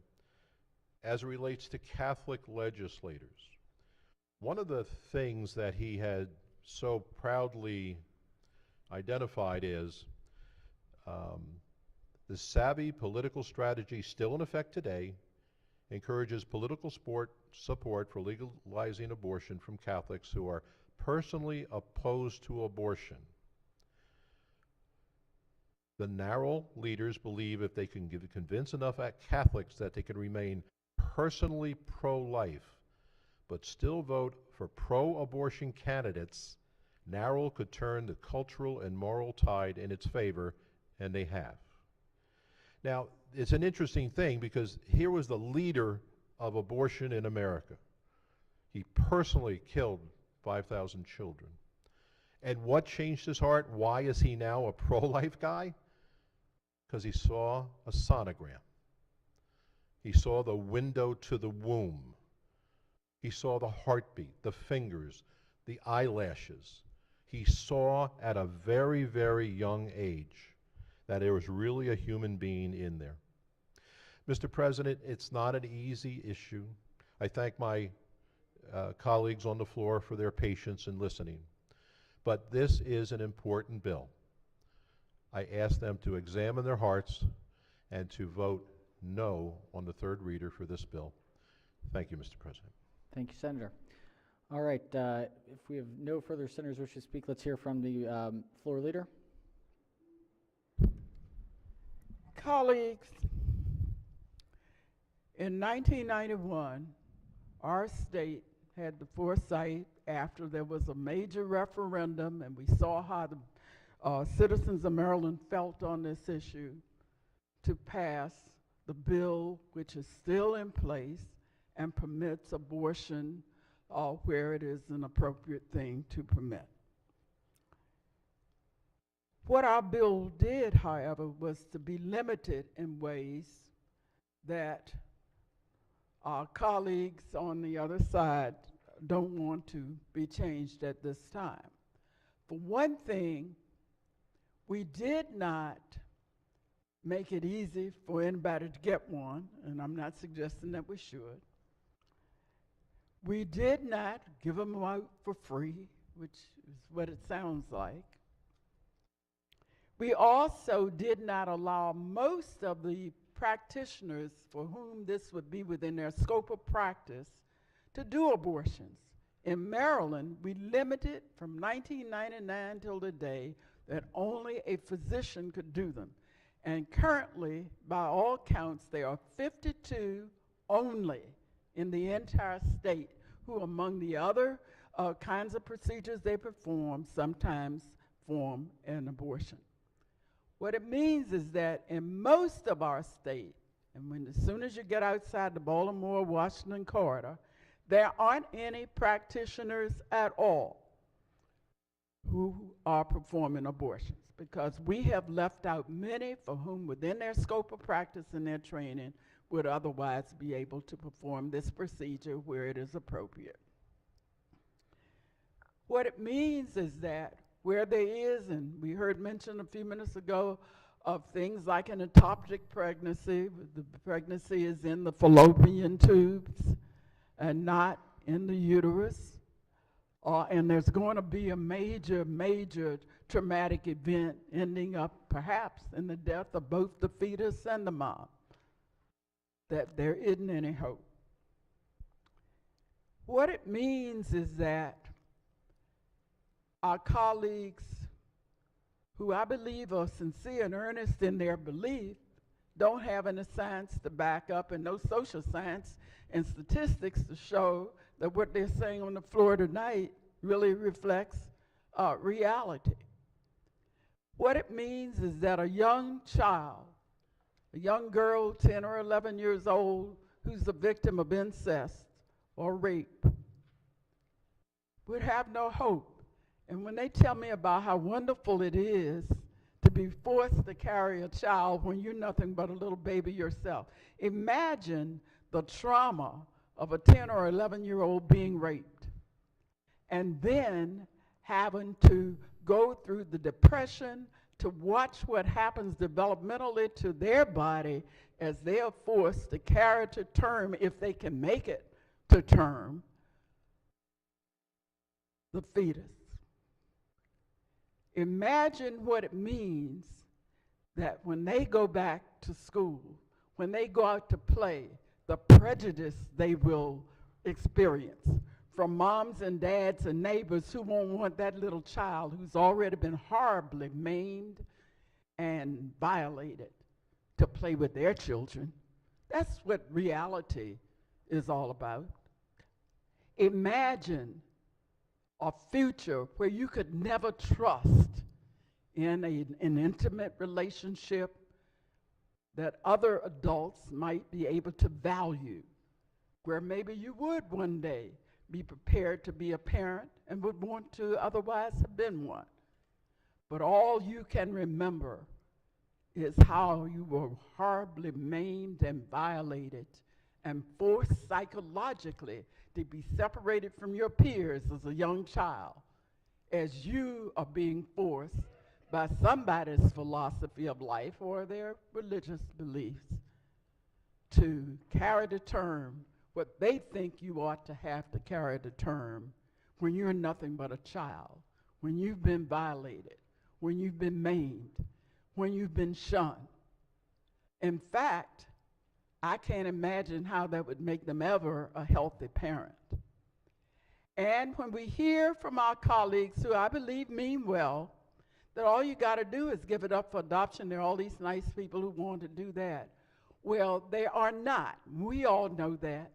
as it relates to Catholic legislators. One of the things that he had so proudly identified is the savvy political strategy still in effect today encourages political support for legalizing abortion from Catholics who are personally opposed to abortion. The narrow leaders believe if they can convince enough Catholics that they can remain personally pro-life but still vote for pro-abortion candidates, Narrow could turn the cultural and moral tide in its favor, and they have. Now, it's an interesting thing because here was the leader of abortion in America. He personally killed 5,000 children. And what changed his heart? Why is he now a pro-life guy? Because he saw a sonogram. He saw the window to the womb. He saw the heartbeat, the fingers, the eyelashes. He saw at a very, very young age that there was really a human being in there. Mr. President, it's not an easy issue. I thank my colleagues on the floor for their patience in listening. But this is an important bill. I ask them to examine their hearts and to vote no on the third reader for this bill. Thank you, Mr. President. Thank you, Senator. All right, if we have no further senators wish to speak, let's hear from the floor leader. Colleagues, in 1991, our state had the foresight after there was a major referendum and we saw how the citizens of Maryland felt on this issue to pass the bill which is still in place and permits abortion where it is an appropriate thing to permit. What our bill did, however, was to be limited in ways that our colleagues on the other side don't want to be changed at this time. For one thing, we did not make it easy for anybody to get one, and I'm not suggesting that we should. We did not give them out for free, which is what it sounds like. We also did not allow most of the practitioners for whom this would be within their scope of practice to do abortions. In Maryland, we limited from 1999 till today that only a physician could do them. And currently, by all counts, there are 52 only in the entire state who, among the other kinds of procedures they perform, sometimes form an abortion. What it means is that in most of our state, and as soon as you get outside the Baltimore-Washington corridor, there aren't any practitioners at all who are performing abortions because we have left out many for whom within their scope of practice and their training would otherwise be able to perform this procedure where it is appropriate. What it means is that where there is, and we heard mention a few minutes ago of things like an ectopic pregnancy, the pregnancy is in the fallopian tubes and not in the uterus, and there's going to be a major, major traumatic event ending up perhaps in the death of both the fetus and the mom. that there isn't any hope. What it means is that our colleagues, who I believe are sincere and earnest in their belief, don't have any science to back up and no social science and statistics to show that what they're saying on the floor tonight really reflects reality. What it means is that a young child, a young girl, 10 or 11 years old, who's the victim of incest or rape, would have no hope. And when they tell me about how wonderful it is to be forced to carry a child when you're nothing but a little baby yourself, imagine the trauma of a 10 or 11-year-old being raped and then having to go through the depression, to watch what happens developmentally to their body as they are forced to carry to term, if they can make it to term, the fetus. Imagine what it means that when they go back to school, when they go out to play, the prejudice they will experience from moms and dads and neighbors who won't want that little child who's already been horribly maimed and violated to play with their children. That's what reality is all about. Imagine a future where you could never trust in an intimate relationship that other adults might be able to value, where maybe you would one day be prepared to be a parent and would want to otherwise have been one. But all you can remember is how you were horribly maimed and violated and forced psychologically to be separated from your peers as a young child, as you are being forced by somebody's philosophy of life or their religious beliefs to carry to term what they think you ought to have to carry to term when you're nothing but a child, when you've been violated, when you've been maimed, when you've been shunned. In fact, I can't imagine how that would make them ever a healthy parent. And when we hear from our colleagues who I believe mean well, that all you got to do is give it up for adoption, there are all these nice people who want to do that. Well, they are not. We all know that.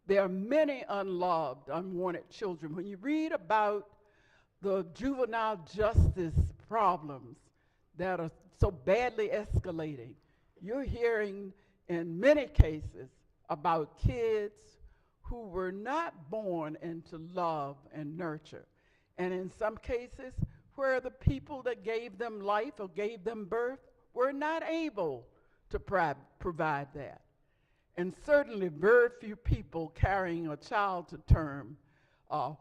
There are many unloved, unwanted children. When you read about the juvenile justice problems that are so badly escalating, you're hearing in many cases about kids who were not born into love and nurture. And in some cases, where the people that gave them life or gave them birth were not able to provide that. And certainly very few people carrying a child to term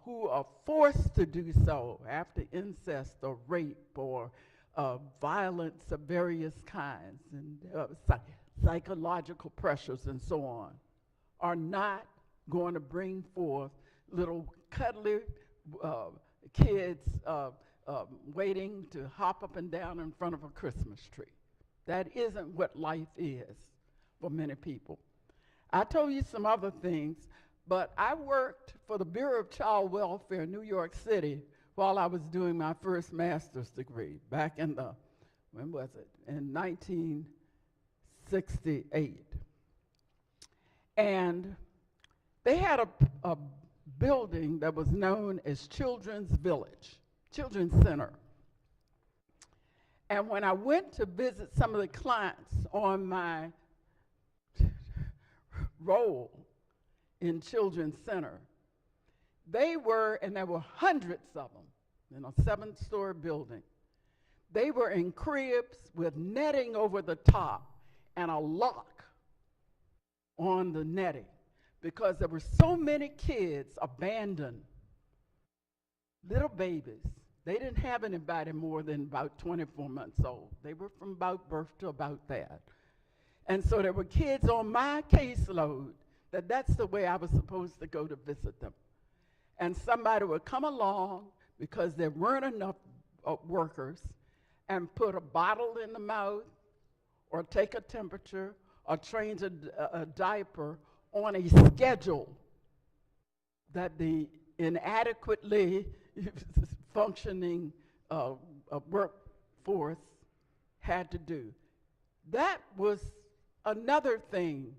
who are forced to do so after incest or rape or violence of various kinds and psychological pressures and so on, are not going to bring forth little cuddly kids waiting to hop up and down in front of a Christmas tree. That isn't what life is for many people. I told you some other things, but I worked for the Bureau of Child Welfare in New York City while I was doing my first master's degree back in the, when was it? In 1968. And they had a building that was known as Children's Village, Children's Center. And when I went to visit some of the clients on my role in Children's Center, they were, and there were hundreds of them in a 7-story building, they were in cribs with netting over the top and a lock on the netting because there were so many kids abandoned, little babies. They didn't have anybody more than about 24 months old. They were from about birth to about that. And so there were kids on my caseload that's the way I was supposed to go to visit them. And somebody would come along because there weren't enough workers and put a bottle in the mouth or take a temperature or change a diaper on a schedule that the inadequately functioning workforce had to do. That was another thing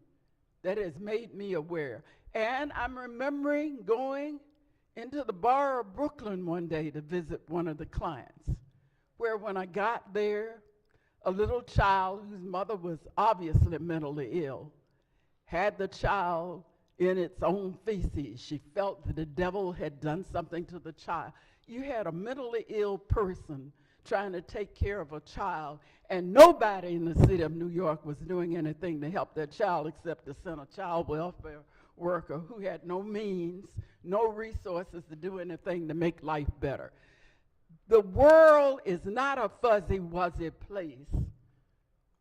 that has made me aware. And I'm remembering going into the borough of Brooklyn one day to visit one of the clients, where when I got there, a little child whose mother was obviously mentally ill had the child in its own feces. She felt that the devil had done something to the child. You had a mentally ill person trying to take care of a child, and nobody in the city of New York was doing anything to help that child except to send a child welfare worker who had no means, no resources to do anything to make life better. The world is not a fuzzy, wuzzy place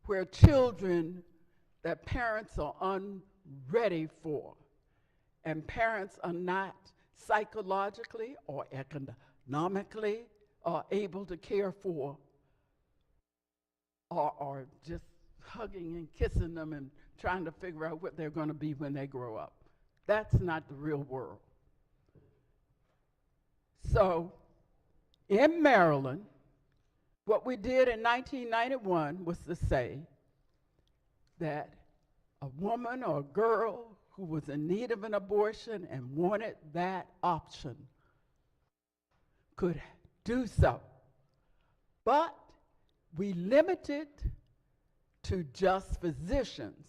where children that parents are unready for and parents are not psychologically or economically able to care for are just hugging and kissing them and trying to figure out what they're going to be when they grow up. That's not the real world. So in Maryland, what we did in 1991 was to say that a woman or a girl who was in need of an abortion and wanted that option could do so. But we limited to just physicians,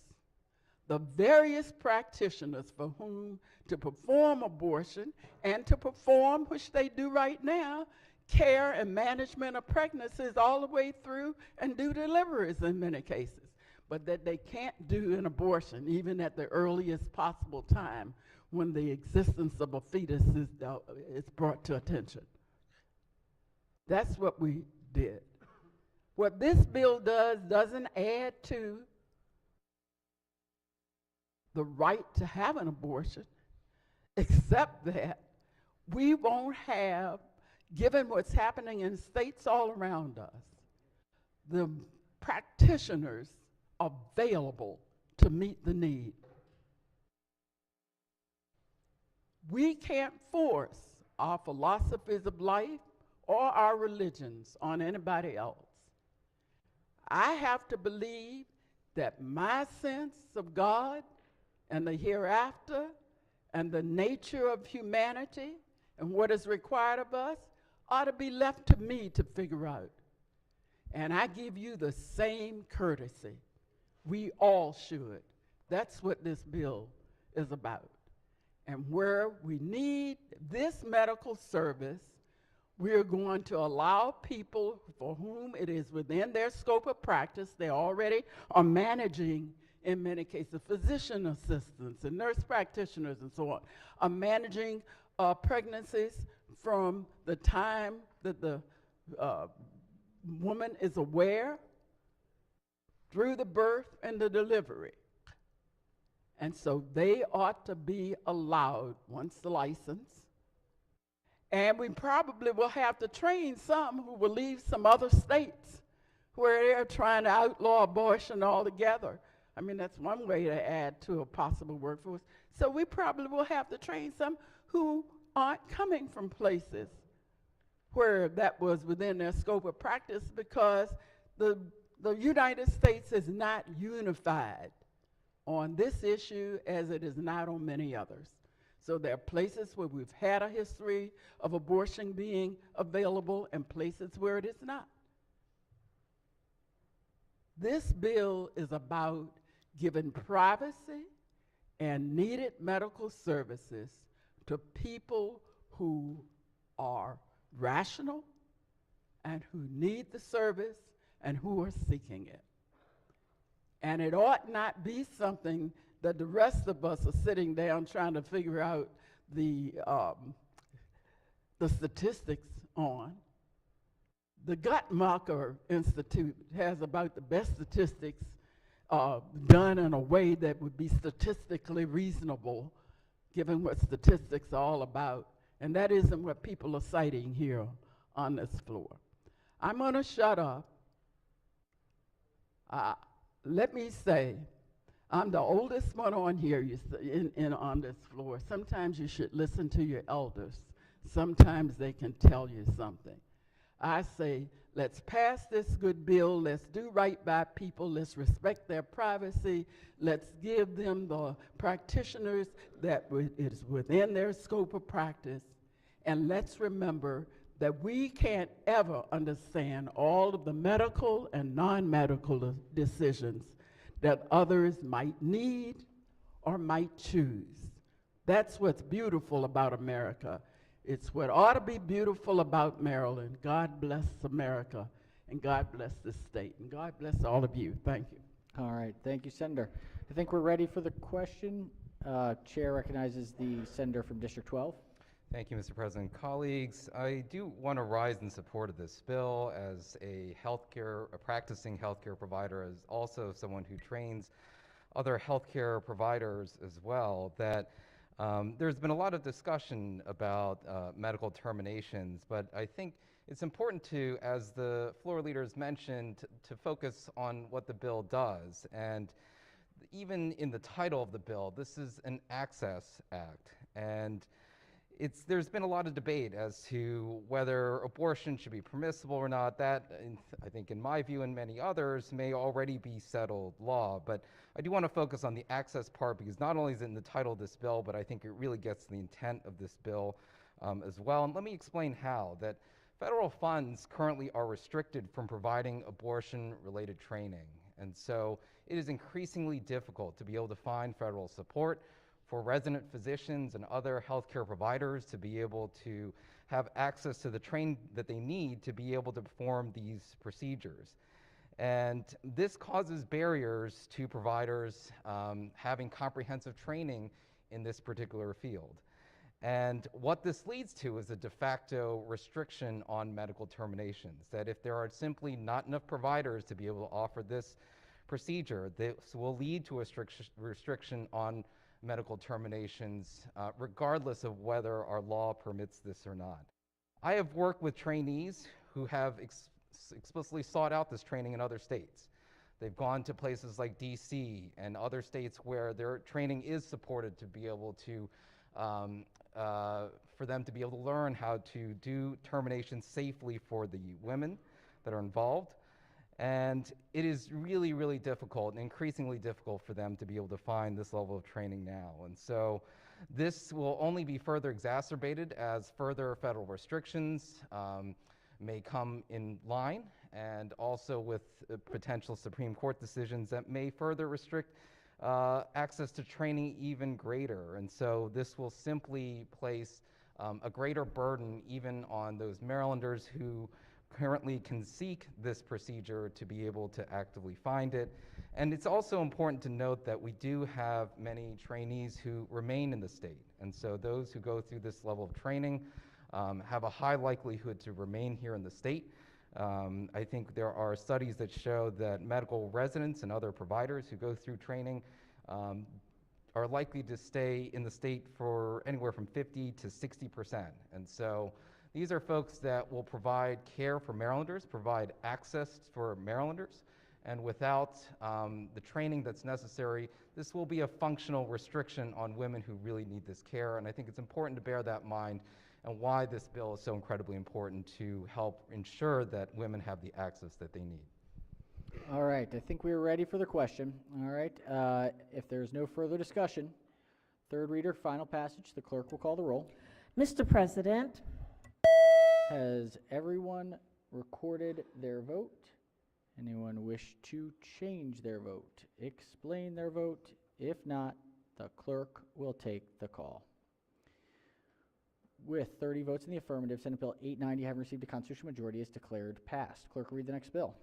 the various practitioners for whom to perform abortion and to perform, which they do right now, care and management of pregnancies all the way through and do deliveries in many cases, but that they can't do an abortion even at the earliest possible time when the existence of a fetus is brought to attention. That's what we did. What this bill doesn't add to the right to have an abortion, except that we won't have, given what's happening in states all around us, the practitioners available to meet the need. We can't force our philosophies of life or our religions on anybody else. I have to believe that my sense of God and the hereafter and the nature of humanity and what is required of us ought to be left to me to figure out. And I give you the same courtesy. We all should. That's what this bill is about. And where we need this medical service, we're going to allow people for whom it is within their scope of practice, they already are managing, in many cases, physician assistants and nurse practitioners and so on, are managing pregnancies from the time that the woman is aware through the birth and the delivery. And so they ought to be allowed, once licensed. And we probably will have to train some who will leave some other states where they're trying to outlaw abortion altogether. I mean, that's one way to add to a possible workforce. So we probably will have to train some who aren't coming from places where that was within their scope of practice, because the United States is not unified on this issue as it is not on many others. So there are places where we've had a history of abortion being available and places where it is not. This bill is about giving privacy and needed medical services to people who are rational and who need the service and who are seeking it. And it ought not be something that the rest of us are sitting down trying to figure out the statistics on. The Guttmacher Institute has about the best statistics done in a way that would be statistically reasonable, given what statistics are all about. And that isn't what people are citing here on this floor. I'm going to shut up. Let me say I'm the oldest one on here on this floor. Sometimes you should listen to your elders. Sometimes they can tell you something. I say, let's pass this good bill. Let's do right by people. Let's respect their privacy. Let's give them the practitioners that is within their scope of practice. And let's remember that we can't ever understand all of the medical and non-medical decisions that others might need or might choose. That's what's beautiful about America. It's what ought to be beautiful about Maryland. God bless America, and God bless this state, and God bless all of you. Thank you. All right, thank you, Senator. I think we're ready for the question. Chair recognizes the senator from District 12. Thank you, Mr. President. Colleagues, I do want to rise in support of this bill as a practicing healthcare provider, as also someone who trains other healthcare providers as well, that there's been a lot of discussion about medical terminations, but I think it's important to, as the floor leaders mentioned, to focus on what the bill does. And even in the title of the bill, this is an Access Act. And there's been a lot of debate as to whether abortion should be permissible or not. That, I think in my view and many others, may already be settled law. But I do want to focus on the access part, because not only is it in the title of this bill, but I think it really gets to the intent of this bill as well. And let me explain how. That federal funds currently are restricted from providing abortion-related training. And so it is increasingly difficult to be able to find federal support for resident physicians and other healthcare providers to be able to have access to the training that they need to be able to perform these procedures. And this causes barriers to providers having comprehensive training in this particular field. And what this leads to is a de facto restriction on medical terminations, that if there are simply not enough providers to be able to offer this procedure, this will lead to a restriction on medical terminations, regardless of whether our law permits this or not. I have worked with trainees who have explicitly sought out this training in other states. They've gone to places like DC and other states where their training is supported to be able to, for them to be able to learn how to do termination safely for the women that are involved. And it is really, really difficult and increasingly difficult for them to be able to find this level of training now. And so this will only be further exacerbated as further federal restrictions may come in line, and also with potential Supreme Court decisions that may further restrict access to training even greater. And so this will simply place a greater burden even on those Marylanders who currently can seek this procedure to be able to actively find it. And it's also important to note that we do have many trainees who remain in the state. And so those who go through this level of training have a high likelihood to remain here in the state. I think there are studies that show that medical residents and other providers who go through training are likely to stay in the state for anywhere from 50 to 60%. And so these are folks that will provide care for Marylanders, provide access for Marylanders, and without the training that's necessary, this will be a functional restriction on women who really need this care. And I think it's important to bear that in mind, and why this bill is so incredibly important to help ensure that women have the access that they need. All right, I think we're ready for the question. All right, if there's no further discussion, third reader, final passage, the clerk will call the roll. Mr. President. Has everyone recorded their vote? Anyone wish to change their vote? Explain their vote? If not, the clerk will take the call. With 30 votes in the affirmative, Senate Bill 890 having received a constitutional majority is declared passed. Clerk will read the next bill.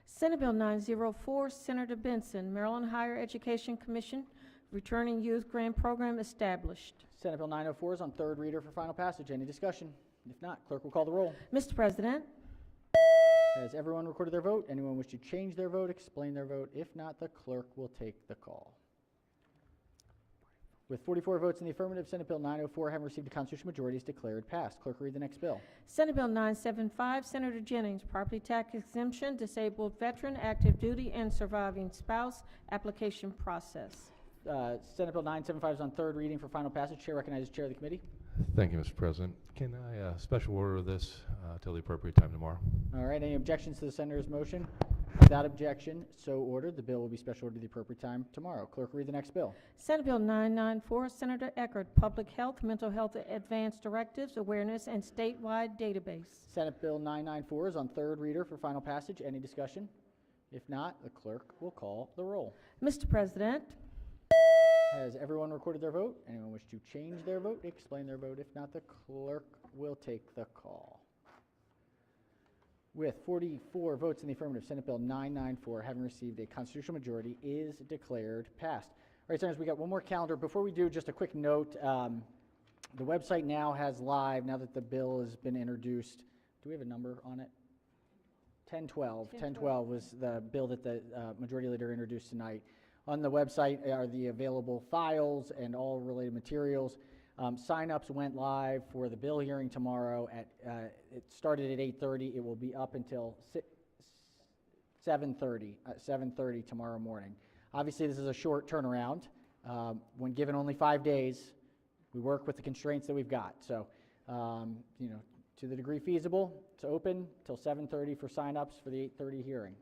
Senate Bill 904, Senator Benson, Maryland Higher Education Commission, Returning Youth Grant Program established. Senate Bill 904 is on third reader for final passage. Any discussion? If not, clerk will call the roll. Mr. President. Has everyone recorded their vote? Anyone wish to change their vote, explain their vote? If not, the clerk will take the call. With 44 votes in the affirmative, Senate Bill 904, having received a constitutional majority, is declared passed. Clerk will read the next bill. Senate Bill 975, Senator Jennings, property tax exemption, disabled veteran, active duty, and surviving spouse, application process. Senate Bill 975 is on third reading for final passage. Chair recognizes Chair of the committee. Thank you, Mr. President. Can I special order this till the appropriate time tomorrow? All right, any objections to the senator's motion? Without objection, so ordered. The bill will be special ordered to the appropriate time tomorrow. Clerk will read the next bill. Senate Bill 994, Senator Eckert, public health, mental health advanced directives, awareness, and statewide database. Senate Bill 994 is on third reader for final passage. Any discussion? If not, the clerk will call the roll. Mr. President, Has everyone recorded their vote? Anyone wish to change their vote, explain their vote? If not, the clerk will take the call. With 44 votes in the affirmative, Senate Bill 994, having received a constitutional majority, is declared passed. All right, Senators, we got one more calendar. Before we do, just a quick note. The website now has live, now that the bill has been introduced. Do we have a number on it? 1012. 1012 was the bill that the Majority Leader introduced tonight. On the website are the available files and all related materials. Sign-ups went live for the bill hearing tomorrow. It started at 8:30. It will be up until 7:30 tomorrow morning. Obviously, this is a short turnaround. When given only 5 days, we work with the constraints that we've got. So, to the degree feasible, it's open till 7:30 for sign-ups for the 8:30 hearing.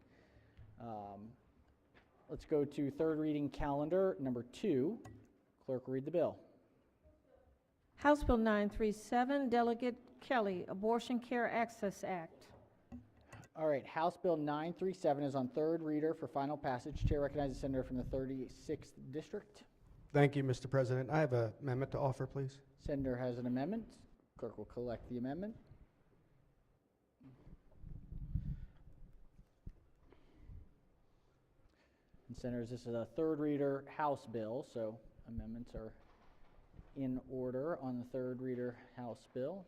Let's go to third reading calendar number 2. Clerk will read the bill. House Bill 937, Delegate Kelly, Abortion Care Access Act. All right, House Bill 937 is on third reader for final passage. Chair recognizes the senator from the 36th District. Thank you, Mr. President. I have an amendment to offer, please. Senator has an amendment. Clerk will collect the amendment. And Senators, this is a third reader House bill, so amendments are in order on the third reader House bill.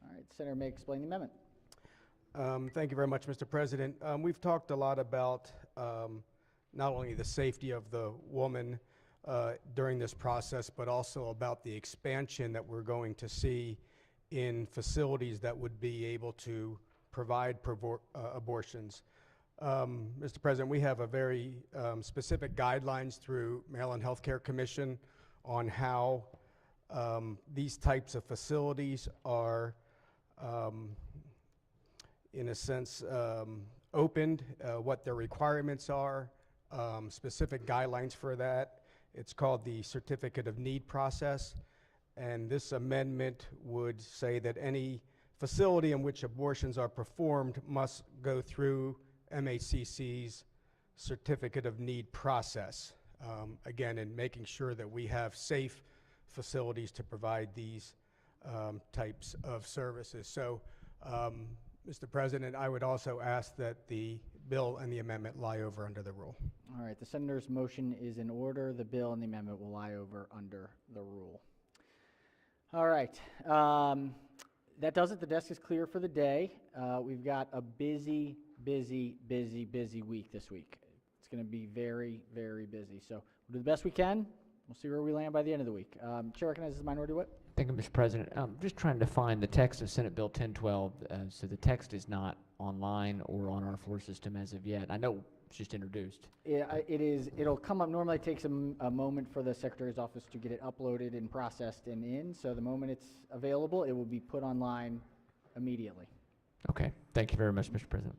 All right, Senator may explain the amendment. Thank you very much, Mr. President. We've talked a lot about not only the safety of the woman during this process, but also about the expansion that we're going to see in facilities that would be able to provide abortions. Mr. President, we have a very specific guidelines through Maryland Healthcare Commission on how these types of facilities are, in a sense, opened, what their requirements are, specific guidelines for that. It's called the Certificate of Need process. And this amendment would say that any facility in which abortions are performed must go through MHCC's Certificate of Need process. Again, in making sure that we have safe facilities to provide these types of services. So, Mr. President, I would also ask that the bill and the amendment lie over under the rule. All right, the senator's motion is in order. The bill and the amendment will lie over under the rule. All right, that does it. The desk is clear for the day. We've got a busy week this week. It's going to be very, very busy. So we'll do the best we can. We'll see where we land by the end of the week. Chair recognizes the minority whip. Thank you, Mr. President. I'm just trying to find the text of Senate Bill 1012. So the text is not online or on our floor system as of yet. I know it's just introduced. It is. It'll come up. Normally it takes a moment for the Secretary's office to get it uploaded and processed and in. So the moment it's available, it will be put online immediately. Okay. Thank you very much, Mr. President.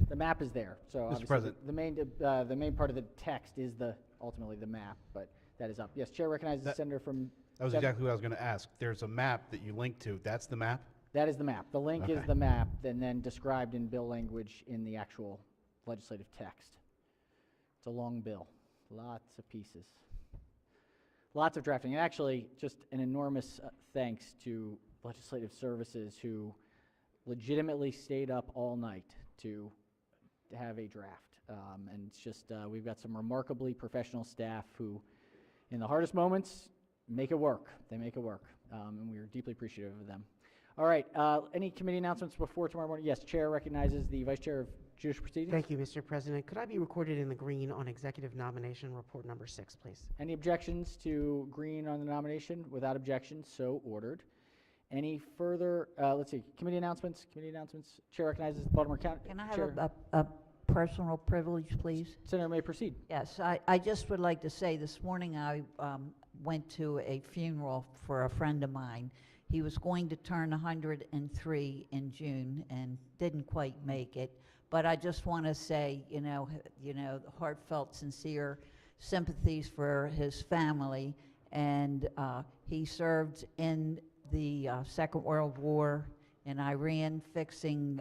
The map is there. So Mr. President. the main part of the text is ultimately the map, but that is up. Yes, Chair recognizes the senator from. That was exactly what I was going to ask. There's a map that you link to. That's the map? That is the map. The link is the map, and then described in bill language in the actual legislative text. It's a long bill. Lots of pieces. Lots of drafting. And actually, just an enormous thanks to Legislative Services who legitimately stayed up all night to have a draft. And it's just, we've got some remarkably professional staff who, in the hardest moments, make it work. They make it work, and we are deeply appreciative of them. All right, any committee announcements before tomorrow morning? Yes, Chair recognizes the Vice Chair of Judicial Proceedings. Thank you, Mr. President. Could I be recorded in the green on executive nomination report number 6, please? Any objections to green on the nomination? Without objection, so ordered. Any further, let's see, committee announcements? Chair recognizes Baltimore County. Can I have Chair. a personal privilege, please? Senator may proceed. Yes, I just would like to say this morning I went to a funeral for a friend of mine. He was going to turn 103 in June and didn't quite make it. But I just want to say, heartfelt, sincere sympathies for his family. And he served in the Second World War in Iran fixing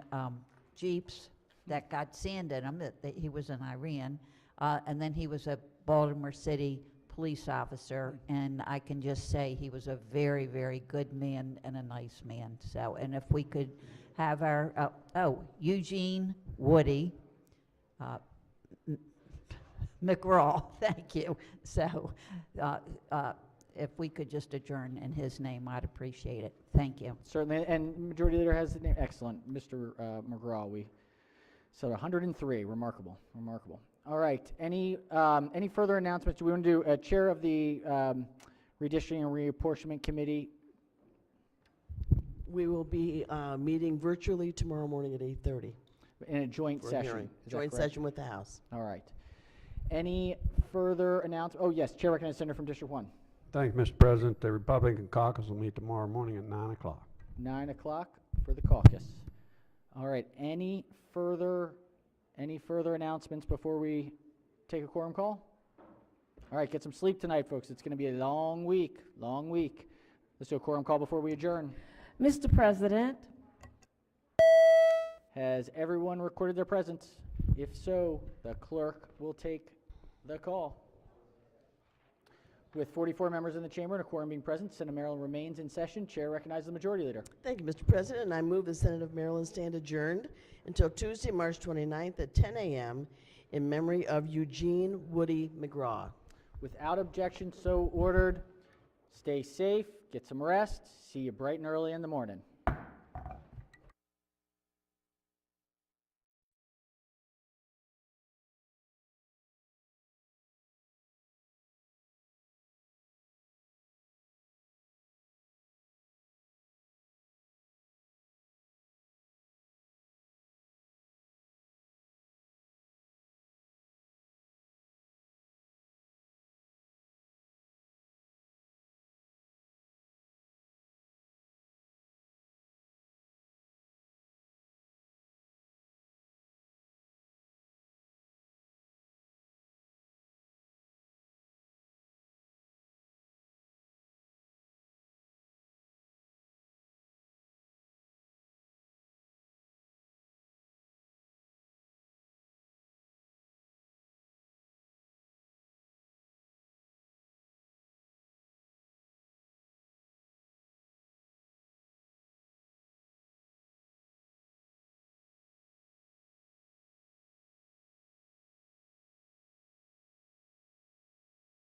Jeeps that got sand in them. He was in Iran. And then he was a Baltimore City police officer. And I can just say he was a very, very good man and a nice man. So, and if we could have our, Eugene Woody McGraw, thank you. So if we could just adjourn in his name, I'd appreciate it. Thank you. Certainly, and Majority Leader has the name. Excellent. Mr. McGraw, we said 103, remarkable. All right, any further announcements? Do we want to do Chair of the Redistricting and Reapportionment Committee? We will be meeting virtually tomorrow morning at 8:30. In a joint session. Joint session with the House. All right. Any further announcements? Oh, yes, Chair recognizes Senator from District 1. Thank you, Mr. President. The Republican caucus will meet tomorrow morning at 9 o'clock. 9 o'clock for the caucus. All right, any further announcements before we take a quorum call? All right, get some sleep tonight, folks. It's going to be a long week. Let's do a quorum call before we adjourn. Mr. President. Has everyone recorded their presence? If so, the clerk will take the call. With 44 members in the chamber and a quorum being present, Senate of Maryland remains in session. Chair recognizes the Majority Leader. Thank you, Mr. President. And I move the Senate of Maryland stand adjourned until Tuesday, March 29th at 10 a.m. in memory of Eugene Woody McGraw. Without objection, so ordered. Stay safe, get some rest. See you bright and early in the morning.